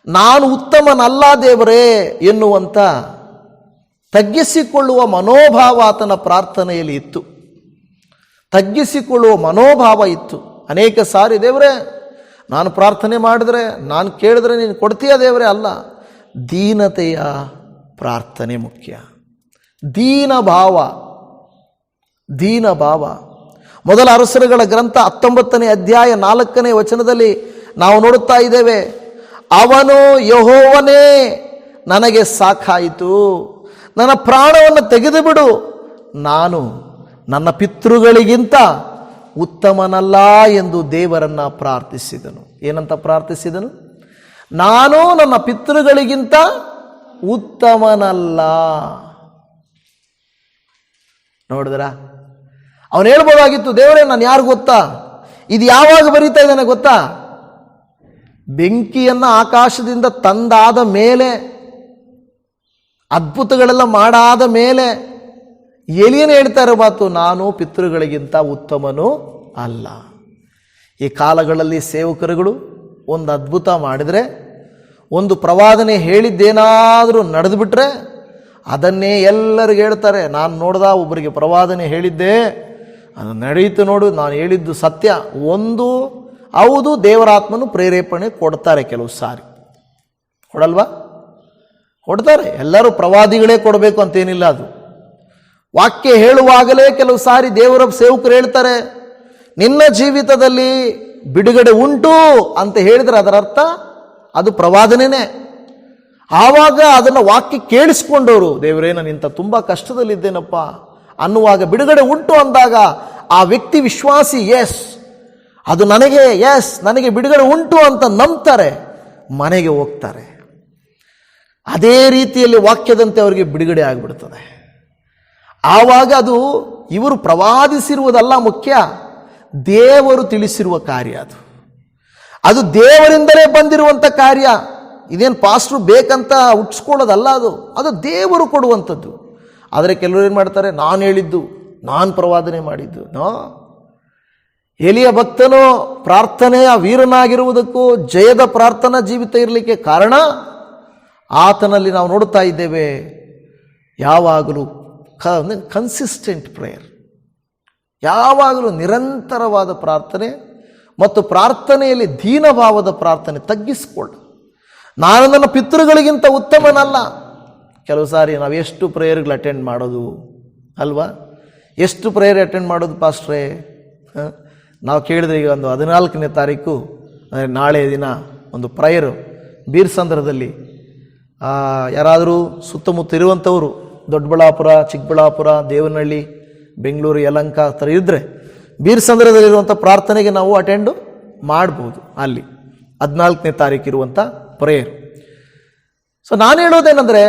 ನಾನು ಉತ್ತಮನಲ್ಲ ದೇವರೇ ಎನ್ನುವಂಥ ತಗ್ಗಿಸಿಕೊಳ್ಳುವ ಮನೋಭಾವ ಆತನ ಪ್ರಾರ್ಥನೆಯಲ್ಲಿ ಇತ್ತು. ತಗ್ಗಿಸಿಕೊಳ್ಳುವ ಮನೋಭಾವ ಇತ್ತು. ಅನೇಕ ಸಾರಿ ದೇವರೇ ನಾನು ಪ್ರಾರ್ಥನೆ ಮಾಡಿದ್ರೆ, ನಾನು ಕೇಳಿದ್ರೆ ನೀನು ಕೊಡ್ತೀಯ ದೇವರೇ, ಅಲ್ಲ, ದೀನತೆಯ ಪ್ರಾರ್ಥನೆ ಮುಖ್ಯ. ದೀನಭಾವ. ಮೊದಲ ಅರಸರುಗಳ ಗ್ರಂಥ 19ನೇ ಅಧ್ಯಾಯ 4ನೇ ವಚನದಲ್ಲಿ ನಾವು ನೋಡುತ್ತಾ ಇದ್ದೇವೆ, ಅವನು ಯೆಹೋವನೇ ನನಗೆ ಸಾಕಾಯಿತು, ನನ್ನ ಪ್ರಾಣವನ್ನು ತೆಗೆದು ಬಿಡು, ನಾನು ನನ್ನ ಪಿತೃಗಳಿಗಿಂತ ಉತ್ತಮನಲ್ಲ ಎಂದು ದೇವರನ್ನ ಪ್ರಾರ್ಥಿಸಿದನು. ಏನಂತ ಪ್ರಾರ್ಥಿಸಿದನು? ನಾನು ನನ್ನ ಪಿತೃಗಳಿಗಿಂತ ಉತ್ತಮನಲ್ಲ. ನೋಡಿದ್ರ? ಅವನು ಹೇಳ್ಬೋದಾಗಿತ್ತು, ದೇವರೇ ನಾನು ಯಾರು ಗೊತ್ತಾ? ಇದು ಯಾವಾಗ ಬರೀತಾ ಇದ್ದಾನೆ ಗೊತ್ತಾ? ಬೆಂಕಿಯನ್ನು ಆಕಾಶದಿಂದ ತಂದಾದ ಮೇಲೆ, ಅದ್ಭುತಗಳೆಲ್ಲ ಮಾಡಾದ ಮೇಲೆ ಎಲೀಯನು ಹೇಳ್ತಾ ಇರೋ ಮಾತು, ನಾನು ಪಿತೃಗಳಿಗಿಂತ ಉತ್ತಮನು ಅಲ್ಲ. ಈ ಕಾಲಗಳಲ್ಲಿ ಸೇವಕರುಗಳು ಒಂದು ಅದ್ಭುತ ಮಾಡಿದರೆ, ಒಂದು ಪ್ರವಾದನೆ ಹೇಳಿದ್ದೇನಾದರೂ ನಡೆದು ಬಿಟ್ರೆ ಅದನ್ನೇ ಎಲ್ಲರಿಗೂ ಹೇಳ್ತಾರೆ. ನಾನು ನೋಡ್ದ ಒಬ್ಬರಿಗೆ ಪ್ರವಾದನೆ ಹೇಳಿದ್ದೆ, ಅದು ನಡೆಯಿತು ನೋಡು, ನಾನು ಹೇಳಿದ್ದು ಸತ್ಯ. ಒಂದು ಹೌದು, ದೇವರಾತ್ಮನು ಪ್ರೇರೇಪಣೆ ಕೊಡ್ತಾರೆ. ಕೆಲವು ಸಾರಿ ಕೊಡಲ್ವಾ? ಕೊಡ್ತಾರೆ. ಎಲ್ಲರೂ ಪ್ರವಾದಿಗಳೇ ಕೊಡಬೇಕು ಅಂತೇನಿಲ್ಲ. ಅದು ವಾಕ್ಯ ಹೇಳುವಾಗಲೇ ಕೆಲವು ಸಾರಿ ದೇವರ ಸೇವಕರು ಹೇಳ್ತಾರೆ, ನಿನ್ನ ಜೀವಿತದಲ್ಲಿ ಬಿಡುಗಡೆ ಉಂಟು ಅಂತ ಹೇಳಿದ್ರೆ ಅದರ ಅರ್ಥ ಅದು ಪ್ರವಾದನೆನೇ. ಆವಾಗ ಅದನ್ನು ವಾಕ್ಯ ಕೇಳಿಸ್ಕೊಂಡವರು, ದೇವರೇ ನಾನು ಇಂಥ ತುಂಬ ಕಷ್ಟದಲ್ಲಿದ್ದೇನಪ್ಪ ಅನ್ನುವಾಗ ಬಿಡುಗಡೆ ಉಂಟು ಅಂದಾಗ ಆ ವ್ಯಕ್ತಿ ವಿಶ್ವಾಸಿ, ಎಸ್ ಅದು ನನಗೆ ಬಿಡುಗಡೆ ಉಂಟು ಅಂತ ನಂಬ್ತಾರೆ, ಮನೆಗೆ ಹೋಗ್ತಾರೆ. ಅದೇ ರೀತಿಯಲ್ಲಿ ವಾಕ್ಯದಂತೆ ಅವರಿಗೆ ಬಿಡುಗಡೆ ಆಗಿಬಿಡ್ತದೆ. ಆವಾಗ ಅದು ಇವರು ಪ್ರವಾದಿಸಿರುವುದಲ್ಲ ಮುಖ್ಯ, ದೇವರು ತಿಳಿಸಿರುವ ಕಾರ್ಯ. ಅದು ದೇವರಿಂದಲೇ ಬಂದಿರುವಂಥ ಕಾರ್ಯ. ಇದೇನು ಪಾಸ್ಟ್ರು ಬೇಕಂತ ಹುಟ್ಟಿಸ್ಕೊಳ್ಳೋದಲ್ಲ, ಅದು ದೇವರು ಕೊಡುವಂಥದ್ದು. ಆದರೆ ಕೆಲವರು ಏನು ಮಾಡ್ತಾರೆ, ನಾನು ಹೇಳಿದ್ದು, ನಾನು ಪ್ರವಾದನೆ ಮಾಡಿದ್ದು. ಎಲಿಯ ಭಕ್ತನು ಪ್ರಾರ್ಥನೆಯ ವೀರನಾಗಿರುವುದಕ್ಕೂ ಜಯದ ಪ್ರಾರ್ಥನಾ ಜೀವಿತ ಇರಲಿಕ್ಕೆ ಕಾರಣ ಆತನಲ್ಲಿ ನಾವು ನೋಡುತ್ತಾ ಇದ್ದೇವೆ, ಯಾವಾಗಲೂ ಕನ್ಸಿಸ್ಟೆಂಟ್ ಪ್ರೇಯರ್, ಯಾವಾಗಲೂ ನಿರಂತರವಾದ ಪ್ರಾರ್ಥನೆ ಮತ್ತು ಪ್ರಾರ್ಥನೆಯಲ್ಲಿ ದೀನಭಾವದ ಪ್ರಾರ್ಥನೆ. ತಗ್ಗಿಸಿಕೊಳ್ಳು. ನಾನು ನನ್ನ ಪಿತೃಗಳಿಗಿಂತ ಉತ್ತಮನಲ್ಲ. ಕೆಲವು ಸಾರಿ ನಾವು ಎಷ್ಟು ಪ್ರೇಯರ್ಗಳು ಅಟೆಂಡ್ ಮಾಡೋದು ಅಲ್ವಾ? ಎಷ್ಟು ಪ್ರೇಯರ್ ಅಟೆಂಡ್ ಮಾಡೋದು ಪಾಸ್ಟ್ರೇ? ನಾವು ಕೇಳಿದ್ರೆ ಈಗ ಒಂದು 14ನೇ ತಾರೀಕು ಅಂದರೆ ನಾಳೆ ದಿನ ಒಂದು ಪ್ರೇಯರು ಬೀರ್ಸಂದ್ರದಲ್ಲಿ, ಯಾರಾದರೂ ಸುತ್ತಮುತ್ತ ಇರುವಂಥವರು ದೊಡ್ಡಬಳ್ಳಾಪುರ, ಚಿಕ್ಕಬಳ್ಳಾಪುರ, ದೇವನಹಳ್ಳಿ, ಬೆಂಗಳೂರು, ಯಲಹಂಕ ಆ ಥರ ಇದ್ದರೆ ಬೀರ್ಸಂದ್ರದಲ್ಲಿರುವಂಥ ಪ್ರಾರ್ಥನೆಗೆ ನಾವು ಅಟೆಂಡು ಮಾಡ್ಬೋದು. ಅಲ್ಲಿ 14ನೇ ತಾರೀಕು ಇರುವಂಥ ಪ್ರೇಯರ್. ಸೊ ನಾನು ಹೇಳೋದೇನೆಂದರೆ,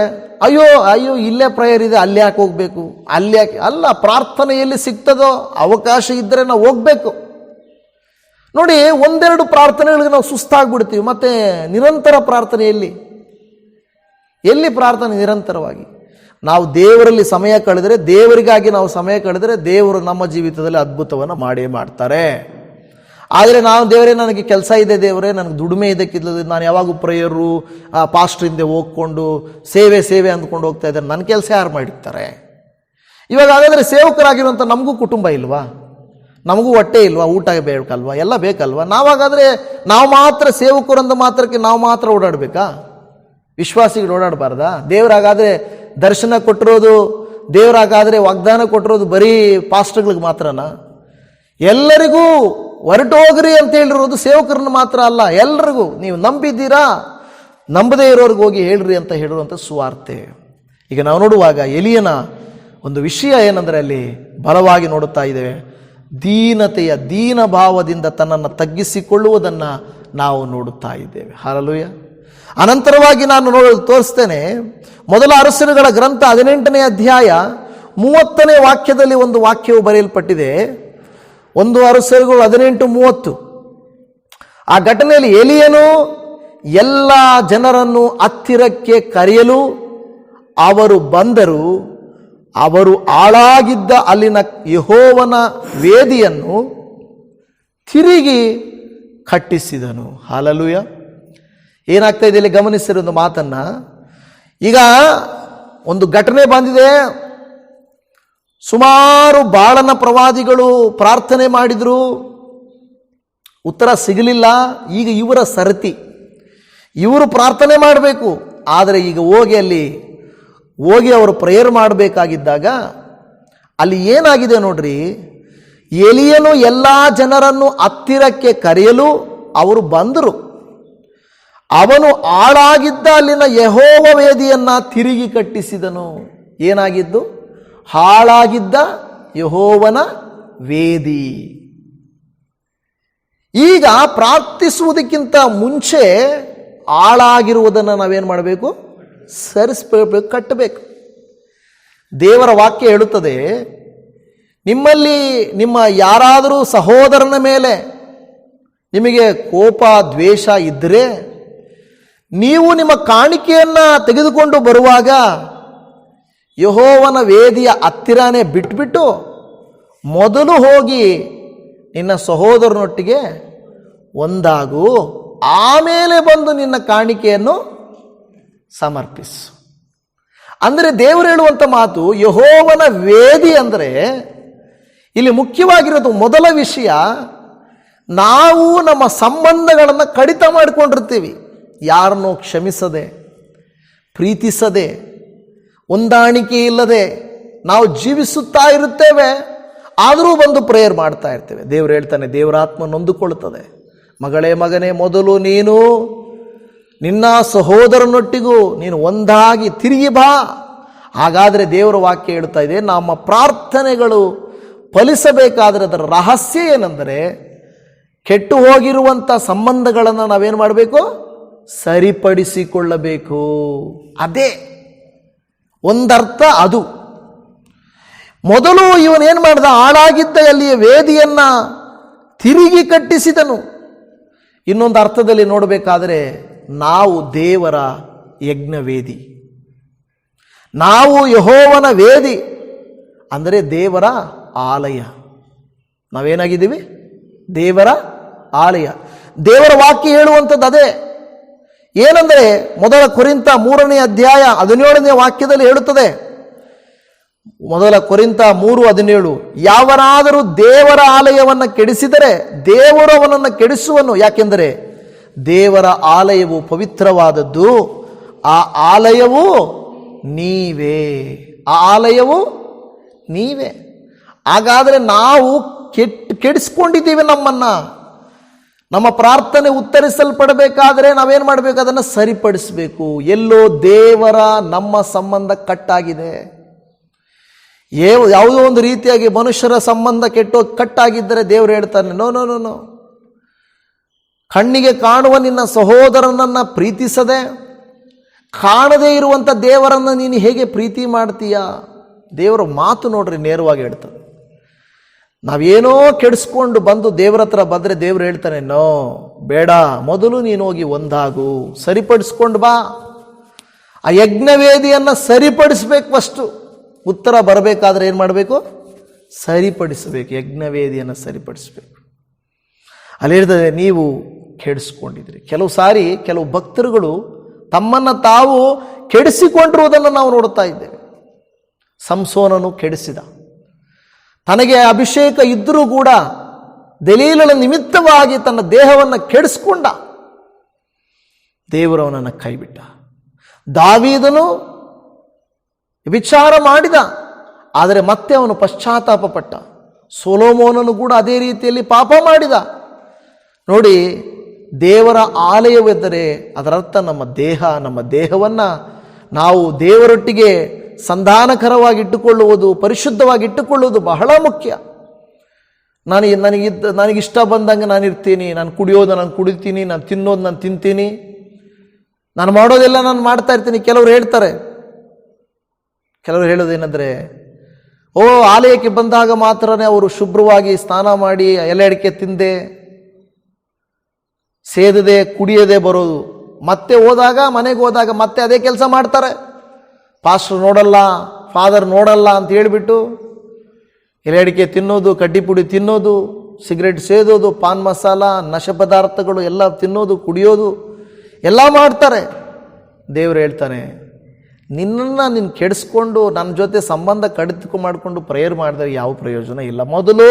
ಅಯ್ಯೋ ಇಲ್ಲೇ ಪ್ರೇಯರ್ ಇದೆ, ಅಲ್ಲಿ ಯಾಕೆ ಹೋಗಬೇಕು, ಅಲ್ಲಿ ಯಾಕೆ ಅಲ್ಲ, ಪ್ರಾರ್ಥನೆ ಎಲ್ಲಿ ಸಿಗ್ತದೋ ಅವಕಾಶ ಇದ್ದರೆ ನಾವು ಹೋಗಬೇಕು. ನೋಡಿ, ಒಂದೆರಡು ಪ್ರಾರ್ಥನೆಗಳಿಗೆ ನಾವು ಸುಸ್ತಾಗ್ಬಿಡ್ತೀವಿ. ಮತ್ತು ನಿರಂತರ ಪ್ರಾರ್ಥನೆ ಎಲ್ಲಿ ಪ್ರಾರ್ಥನೆ ನಿರಂತರವಾಗಿ ನಾವು ದೇವರಲ್ಲಿ ಸಮಯ ಕಳೆದರೆ, ದೇವರಿಗಾಗಿ ನಾವು ಸಮಯ ಕಳೆದರೆ ದೇವರು ನಮ್ಮ ಜೀವಿತದಲ್ಲಿ ಅದ್ಭುತವನ್ನು ಮಾಡೇ ಮಾಡ್ತಾರೆ. ಆದರೆ ನಾವು ದೇವರೇ ನನಗೆ ಕೆಲಸ ಇದೆ, ದೇವರೇ ನನಗೆ ದುಡಿಮೆ ಇದಕ್ಕಿಲ್ಲ, ನಾನು ಯಾವಾಗೂ ಪ್ರೇಯರು ಪಾಸ್ಟ್ರಿಂದ ಹೋಗ್ಕೊಂಡು ಸೇವೆ ಅಂದ್ಕೊಂಡು ಹೋಗ್ತಾ ಇದ್ದಾರೆ, ನನ್ನ ಕೆಲಸ ಯಾರು ಮಾಡಿರ್ತಾರೆ? ಇವಾಗ ಹಾಗಾದರೆ ಸೇವಕರಾಗಿರುವಂಥ ನಮಗೂ ಕುಟುಂಬ ಇಲ್ವಾ? ನಮಗೂ ಹೊಟ್ಟೆ ಇಲ್ವಾ? ಊಟ ಬೇಕಲ್ವಾ? ಎಲ್ಲ ಬೇಕಲ್ವಾ? ನಾವಾಗಾದರೆ ನಾವು ಮಾತ್ರ ಸೇವಕರಂದ ಮಾತ್ರಕ್ಕೆ ನಾವು ಮಾತ್ರ ಓಡಾಡಬೇಕಾ? ವಿಶ್ವಾಸಿಗಳು ಓಡಾಡಬಾರ್ದಾ? ದೇವರಾಗಾದರೆ ದರ್ಶನ ಕೊಟ್ಟಿರೋದು, ದೇವರಾಗಾದರೆ ವಾಗ್ದಾನ ಕೊಟ್ಟಿರೋದು ಬರೀ ಪಾಸ್ಟರ್ಗಳಿಗೆ ಮಾತ್ರನಾ? ಎಲ್ಲರಿಗೂ ಹೊರಟೋಗ್ರಿ ಅಂತ ಹೇಳಿರೋದು ಸೇವಕರನ್ನು ಮಾತ್ರ ಅಲ್ಲ, ಎಲ್ಲರಿಗೂ. ನೀವು ನಂಬಿದ್ದೀರಾ, ನಂಬದೇ ಇರೋರಿಗೆ ಹೋಗಿ ಹೇಳ್ರಿ ಅಂತ ಹೇಳಿರುವಂಥ ಸುವಾರ್ತೆ. ಈಗ ನಾವು ನೋಡುವಾಗ ಎಲಿಯನ ಒಂದು ವಿಷಯ ಏನಂದರೆ ಅಲ್ಲಿ ಬಲವಾಗಿ ನೋಡುತ್ತಾ ಇದ್ದೇವೆ, ದೀನ ಭಾವದಿಂದ ತನ್ನನ್ನು ತಗ್ಗಿಸಿಕೊಳ್ಳುವುದನ್ನು ನಾವು ನೋಡುತ್ತಾ ಇದ್ದೇವೆ. ಹಲ್ಲೆಲೂಯಾ. ಅನಂತರವಾಗಿ ನಾನು ತೋರಿಸ್ತೇನೆ. ಮೊದಲ ಅರಸರುಗಳ ಗ್ರಂಥ 18ನೇ ಅಧ್ಯಾಯ 30ನೇ ವಾಕ್ಯದಲ್ಲಿ ಒಂದು ವಾಕ್ಯವು ಬರೆಯಲ್ಪಟ್ಟಿದೆ. 1 ಅರಸರುಗಳು 18:30. ಆ ಘಟನೆಯಲ್ಲಿ ಎಲಿಯನು ಎಲ್ಲ ಜನರನ್ನು ಹತ್ತಿರಕ್ಕೆ ಕರೆಯಲು ಅವರು ಬಂದರು. ಅವರು ಹಾಳಾಗಿದ್ದ ಅಲ್ಲಿನ ಯೆಹೋವನ ವೇದಿಯನ್ನು ತಿರುಗಿ ಕಟ್ಟಿಸಿದನು. ಹಲ್ಲೆಲೂಯಾ. ಏನಾಗ್ತಾ ಇದೆ ಇಲ್ಲಿ ಗಮನಿಸಿರೋ ಒಂದು ಮಾತನ್ನ. ಈಗ ಒಂದು ಘಟನೆ ಬಂದಿದೆ. ಸುಮಾರು ಬಾಳನ ಪ್ರವಾದಿಗಳು ಪ್ರಾರ್ಥನೆ ಮಾಡಿದ್ರು, ಉತ್ತರ ಸಿಗಲಿಲ್ಲ. ಈಗ ಇವರ ಸರತಿ, ಇವರು ಪ್ರಾರ್ಥನೆ ಮಾಡಬೇಕು. ಆದರೆ ಈಗ ಹೋಗಿ ಅವರು ಪ್ರೇಯರ್ ಮಾಡಬೇಕಾಗಿದ್ದಾಗ ಅಲ್ಲಿ ಏನಾಗಿದೆ ನೋಡ್ರಿ, ಎಲಿಯನು ಎಲ್ಲ ಜನರನ್ನು ಹತ್ತಿರಕ್ಕೆ ಕರೆಯಲು ಅವರು ಬಂದರು. ಅವನು ಹಾಳಾಗಿದ್ದ ಅಲ್ಲಿನ ಯೆಹೋವ ವೇದಿಯನ್ನ ತಿರುಗಿ ಕಟ್ಟಿಸಿದನು. ಏನಾಗಿದ್ದು? ಹಾಳಾಗಿದ್ದ ಯೆಹೋವನ ವೇದಿ. ಈಗ ಪ್ರಾರ್ಥಿಸುವುದಕ್ಕಿಂತ ಮುಂಚೆ ಹಾಳಾಗಿರುವುದನ್ನು ನಾವೇನು ಮಾಡಬೇಕು? ಸರಿಸಬೇಕು, ಕಟ್ಟಬೇಕು. ದೇವರ ವಾಕ್ಯ ಹೇಳುತ್ತದೆ, ನಿಮ್ಮಲ್ಲಿ ನಿಮ್ಮ ಯಾರಾದರೂ ಸಹೋದರನ ಮೇಲೆ ನಿಮಗೆ ಕೋಪ ದ್ವೇಷ ಇದ್ದರೆ ನೀವು ನಿಮ್ಮ ಕಾಣಿಕೆಯನ್ನು ತೆಗೆದುಕೊಂಡು ಬರುವಾಗ ಯೆಹೋವನ ವೇದಿಯ ಹತ್ತಿರನೇ ಬಿಟ್ಬಿಟ್ಟು ಮೊದಲು ಹೋಗಿ ನಿನ್ನ ಸಹೋದರನೊಟ್ಟಿಗೆ ಒಂದಾಗು, ಆಮೇಲೆ ಬಂದು ನಿನ್ನ ಕಾಣಿಕೆಯನ್ನು ಸಮರ್ಪಿಸು. ಅಂದರೆ ದೇವರು ಹೇಳುವಂಥ ಮಾತು, ಯೆಹೋವನ ವೇದಿ ಅಂದರೆ ಇಲ್ಲಿ ಮುಖ್ಯವಾಗಿರೋದು ಮೊದಲ ವಿಷಯ, ನಾವು ನಮ್ಮ ಸಂಬಂಧಗಳನ್ನು ಕಡಿತ ಮಾಡಿಕೊಂಡಿರ್ತೀವಿ. ಯಾರನ್ನೋ ಕ್ಷಮಿಸದೆ, ಪ್ರೀತಿಸದೆ, ಹೊಂದಾಣಿಕೆ ಇಲ್ಲದೆ ನಾವು ಜೀವಿಸುತ್ತಾ ಇರುತ್ತೇವೆ. ಆದರೂ ಬಂದು ಪ್ರೇಯರ್ ಮಾಡ್ತಾ ಇರ್ತೇವೆ. ದೇವರು ಹೇಳ್ತಾನೆ, ದೇವರಾತ್ಮ ನೊಂದುಕೊಳ್ಳುತ್ತದೆ. ಮಗಳೇ ಮಗನೇ, ಮೊದಲು ನೀನು ನಿನ್ನ ಸಹೋದರನೊಟ್ಟಿಗೂ ನೀನು ಒಂದಾಗಿ ತಿರುಗಿ ಬಾ. ಹಾಗಾದರೆ ದೇವರ ವಾಕ್ಯ ಹೇಳ್ತಾ ಇದೆ, ನಮ್ಮ ಪ್ರಾರ್ಥನೆಗಳು ಫಲಿಸಬೇಕಾದರೆ ಅದರ ರಹಸ್ಯ ಏನೆಂದರೆ, ಕೆಟ್ಟು ಹೋಗಿರುವಂಥ ಸಂಬಂಧಗಳನ್ನು ನಾವೇನು ಮಾಡಬೇಕು? ಸರಿಪಡಿಸಿಕೊಳ್ಳಬೇಕು. ಅದೇ ಒಂದರ್ಥ. ಅದು ಮೊದಲು ಇವನೇನು ಮಾಡಿದ? ಹಾಳಾಗಿದ್ದ ಅಲ್ಲಿಯ ವೇದಿಯನ್ನ ತಿರುಗಿ ಕಟ್ಟಿಸಿದನು. ಇನ್ನೊಂದು ಅರ್ಥದಲ್ಲಿ ನೋಡಬೇಕಾದರೆ, ನಾವು ದೇವರ ಯಜ್ಞವೇದಿ, ನಾವು ಯೆಹೋವನ ವೇದಿ ಅಂದರೆ ದೇವರ ಆಲಯ. ನಾವೇನಾಗಿದ್ದೀವಿ? ದೇವರ ಆಲಯ. ದೇವರ ವಾಕ್ಯ ಹೇಳುವಂಥದ್ದು ಅದೇ. ಏನೆಂದರೆ, ಮೊದಲ ಕೊರಿಂಥ 3ನೇ ಅಧ್ಯಾಯ 17ನೇ ವಾಕ್ಯದಲ್ಲಿ ಹೇಳುತ್ತದೆ. ಮೊದಲ ಕೊರಿಂಥ 3:17, ಯಾವನಾದರೂ ದೇವರ ಆಲಯವನ್ನು ಕೆಡಿಸಿದರೆ ದೇವರು ಅವನನ್ನು ಕೆಡಿಸುವನು. ಯಾಕೆಂದರೆ ದೇವರ ಆಲಯವು ಪವಿತ್ರವಾದದ್ದು, ಆ ಆಲಯವು ನೀವೇ. ಆ ಆಲಯವು ನೀವೇ. ಹಾಗಾದರೆ ನಾವು ಕೆಡಿಸ್ಕೊಂಡಿದ್ದೀವಿ ನಮ್ಮನ್ನು. ನಮ್ಮ ಪ್ರಾರ್ಥನೆ ಉತ್ತರಿಸಲ್ಪಡಬೇಕಾದರೆ ನಾವೇನು ಮಾಡಬೇಕು? ಅದನ್ನು ಸರಿಪಡಿಸಬೇಕು. ಎಲ್ಲೋ ದೇವರ ನಮ್ಮ ಸಂಬಂಧ ಕಟ್ಟಾಗಿದೆ. ಯಾವುದೋ ಒಂದು ರೀತಿಯಾಗಿ ಮನುಷ್ಯರ ಸಂಬಂಧ ಕಟ್ಟಾಗಿದ್ದರೆ ದೇವರು ಹೇಳ್ತಾನೆ, ನೋ ನೋ ನೋ ನೋ, ಕಣ್ಣಿಗೆ ಕಾಣುವ ನಿನ್ನ ಸಹೋದರನನ್ನು ಪ್ರೀತಿಸದೆ ಕಾಣದೇ ಇರುವಂಥ ದೇವರನ್ನು ನೀನು ಹೇಗೆ ಪ್ರೀತಿ ಮಾಡ್ತೀಯ? ದೇವರ ಮಾತು ನೋಡ್ರಿ, ನೇರವಾಗಿ ಹೇಳ್ತಾನೆ. ನಾವೇನೋ ಕೆಡಿಸ್ಕೊಂಡು ಬಂದು ದೇವರ ಹತ್ರ ಬಂದರೆ ದೇವರು ಹೇಳ್ತಾನೆ, ನೋ, ಬೇಡ, ಮೊದಲು ನೀನು ಹೋಗಿ ಒಂದಾಗು, ಸರಿಪಡಿಸ್ಕೊಂಡು ಬಾ. ಆ ಯಜ್ಞವೇದಿಯನ್ನು ಸರಿಪಡಿಸ್ಬೇಕು. ಫಸ್ಟು ಉತ್ತರ ಬರಬೇಕಾದ್ರೆ ಏನು ಮಾಡಬೇಕು? ಸರಿಪಡಿಸಬೇಕು. ಯಜ್ಞವೇದಿಯನ್ನು ಸರಿಪಡಿಸಬೇಕು. ಅಲ್ಲಿ ಹೇಳ್ತದೆ, ನೀವು ಕೆಡಿಸ್ಕೊಂಡಿದ್ರಿ. ಕೆಲವು ಸಾರಿ ಕೆಲವು ಭಕ್ತರುಗಳು ತಮ್ಮನ್ನು ತಾವು ಕೆಡಿಸಿಕೊಂಡಿರುವುದನ್ನು ನಾವು ನೋಡುತ್ತಾ ಇದ್ದೇವೆ. ಸಂಸೋನನು ಕೆಡಿಸಿದ. ತನಗೆ ಅಭಿಷೇಕ ಇದ್ದರೂ ಕೂಡ ದಲೀಲಳ ನಿಮಿತ್ತವಾಗಿ ತನ್ನ ದೇಹವನ್ನು ಕೆಡಿಸ್ಕೊಂಡ. ದೇವರು ಅವನನ್ನು ಕೈಬಿಟ್ಟ. ದಾವೀದನು ವಿಚಾರ ಮಾಡಿದ, ಆದರೆ ಮತ್ತೆ ಅವನು ಪಶ್ಚಾತ್ತಾಪ ಪಟ್ಟ. ಸೊಲೊಮೋನನು ಕೂಡ ಅದೇ ರೀತಿಯಲ್ಲಿ ಪಾಪ ಮಾಡಿದ. ನೋಡಿ, ದೇವರ ಆಲಯವೆಂದರೆ ಅದರರ್ಥ ನಮ್ಮ ದೇಹ. ನಮ್ಮ ದೇಹವನ್ನು ನಾವು ದೇವರೊಟ್ಟಿಗೆ ಸಂಧಾನಕರವಾಗಿಟ್ಟುಕೊಳ್ಳುವುದು, ಪರಿಶುದ್ಧವಾಗಿಟ್ಟುಕೊಳ್ಳುವುದು ಬಹಳ ಮುಖ್ಯ. ನನಗಿಷ್ಟ ಬಂದಂಗೆ ನಾನು ಇರ್ತೀನಿ, ನಾನು ಕುಡಿಯೋದು ನಾನು ಕುಡಿತೀನಿ, ನಾನು ತಿನ್ನೋದು ನಾನು ತಿಂತೀನಿ, ನಾನು ಮಾಡೋದೆಲ್ಲ ನಾನು ಮಾಡ್ತಾ ಇರ್ತೀನಿ. ಕೆಲವರು ಹೇಳೋದೇನೆಂದರೆ, ಆಲಯಕ್ಕೆ ಬಂದಾಗ ಮಾತ್ರನೇ ಅವರು ಶುಭ್ರವಾಗಿ ಸ್ನಾನ ಮಾಡಿ ಎಲೆ ಅಡಿಕೆ ತಿಂದೆ ಸೇದದೆ ಕುಡಿಯದೆ ಬರೋದು. ಮತ್ತೆ ಮನೆಗೆ ಹೋದಾಗ ಮತ್ತೆ ಅದೇ ಕೆಲಸ ಮಾಡ್ತಾರೆ. ಪಾಸ್ಟರ್ ನೋಡಲ್ಲ, ಫಾದರ್ ನೋಡಲ್ಲ ಅಂತ ಹೇಳಿಬಿಟ್ಟು ಎಲೆ ಅಡಿಕೆ ತಿನ್ನೋದು, ಕಡ್ಡಿ ಪುಡಿ ತಿನ್ನೋದು, ಸಿಗರೆಟ್ ಸೇದೋದು, ಪಾನ್ ಮಸಾಲ, ನಶೆ ಪದಾರ್ಥಗಳು ಎಲ್ಲ ತಿನ್ನೋದು, ಕುಡಿಯೋದು ಎಲ್ಲ ಮಾಡ್ತಾರೆ. ದೇವರು ಹೇಳ್ತಾನೆ, ನಿನ್ನನ್ನು ನೀನು ಕೆಡಿಸ್ಕೊಂಡು ನನ್ನ ಜೊತೆ ಸಂಬಂಧ ಕಡಿತಕ್ಕೆ ಮಾಡಿಕೊಂಡು ಪ್ರೇಯರ್ ಮಾಡಿದ್ರೆ ಯಾವ ಪ್ರಯೋಜನ ಇಲ್ಲ. ಮೊದಲು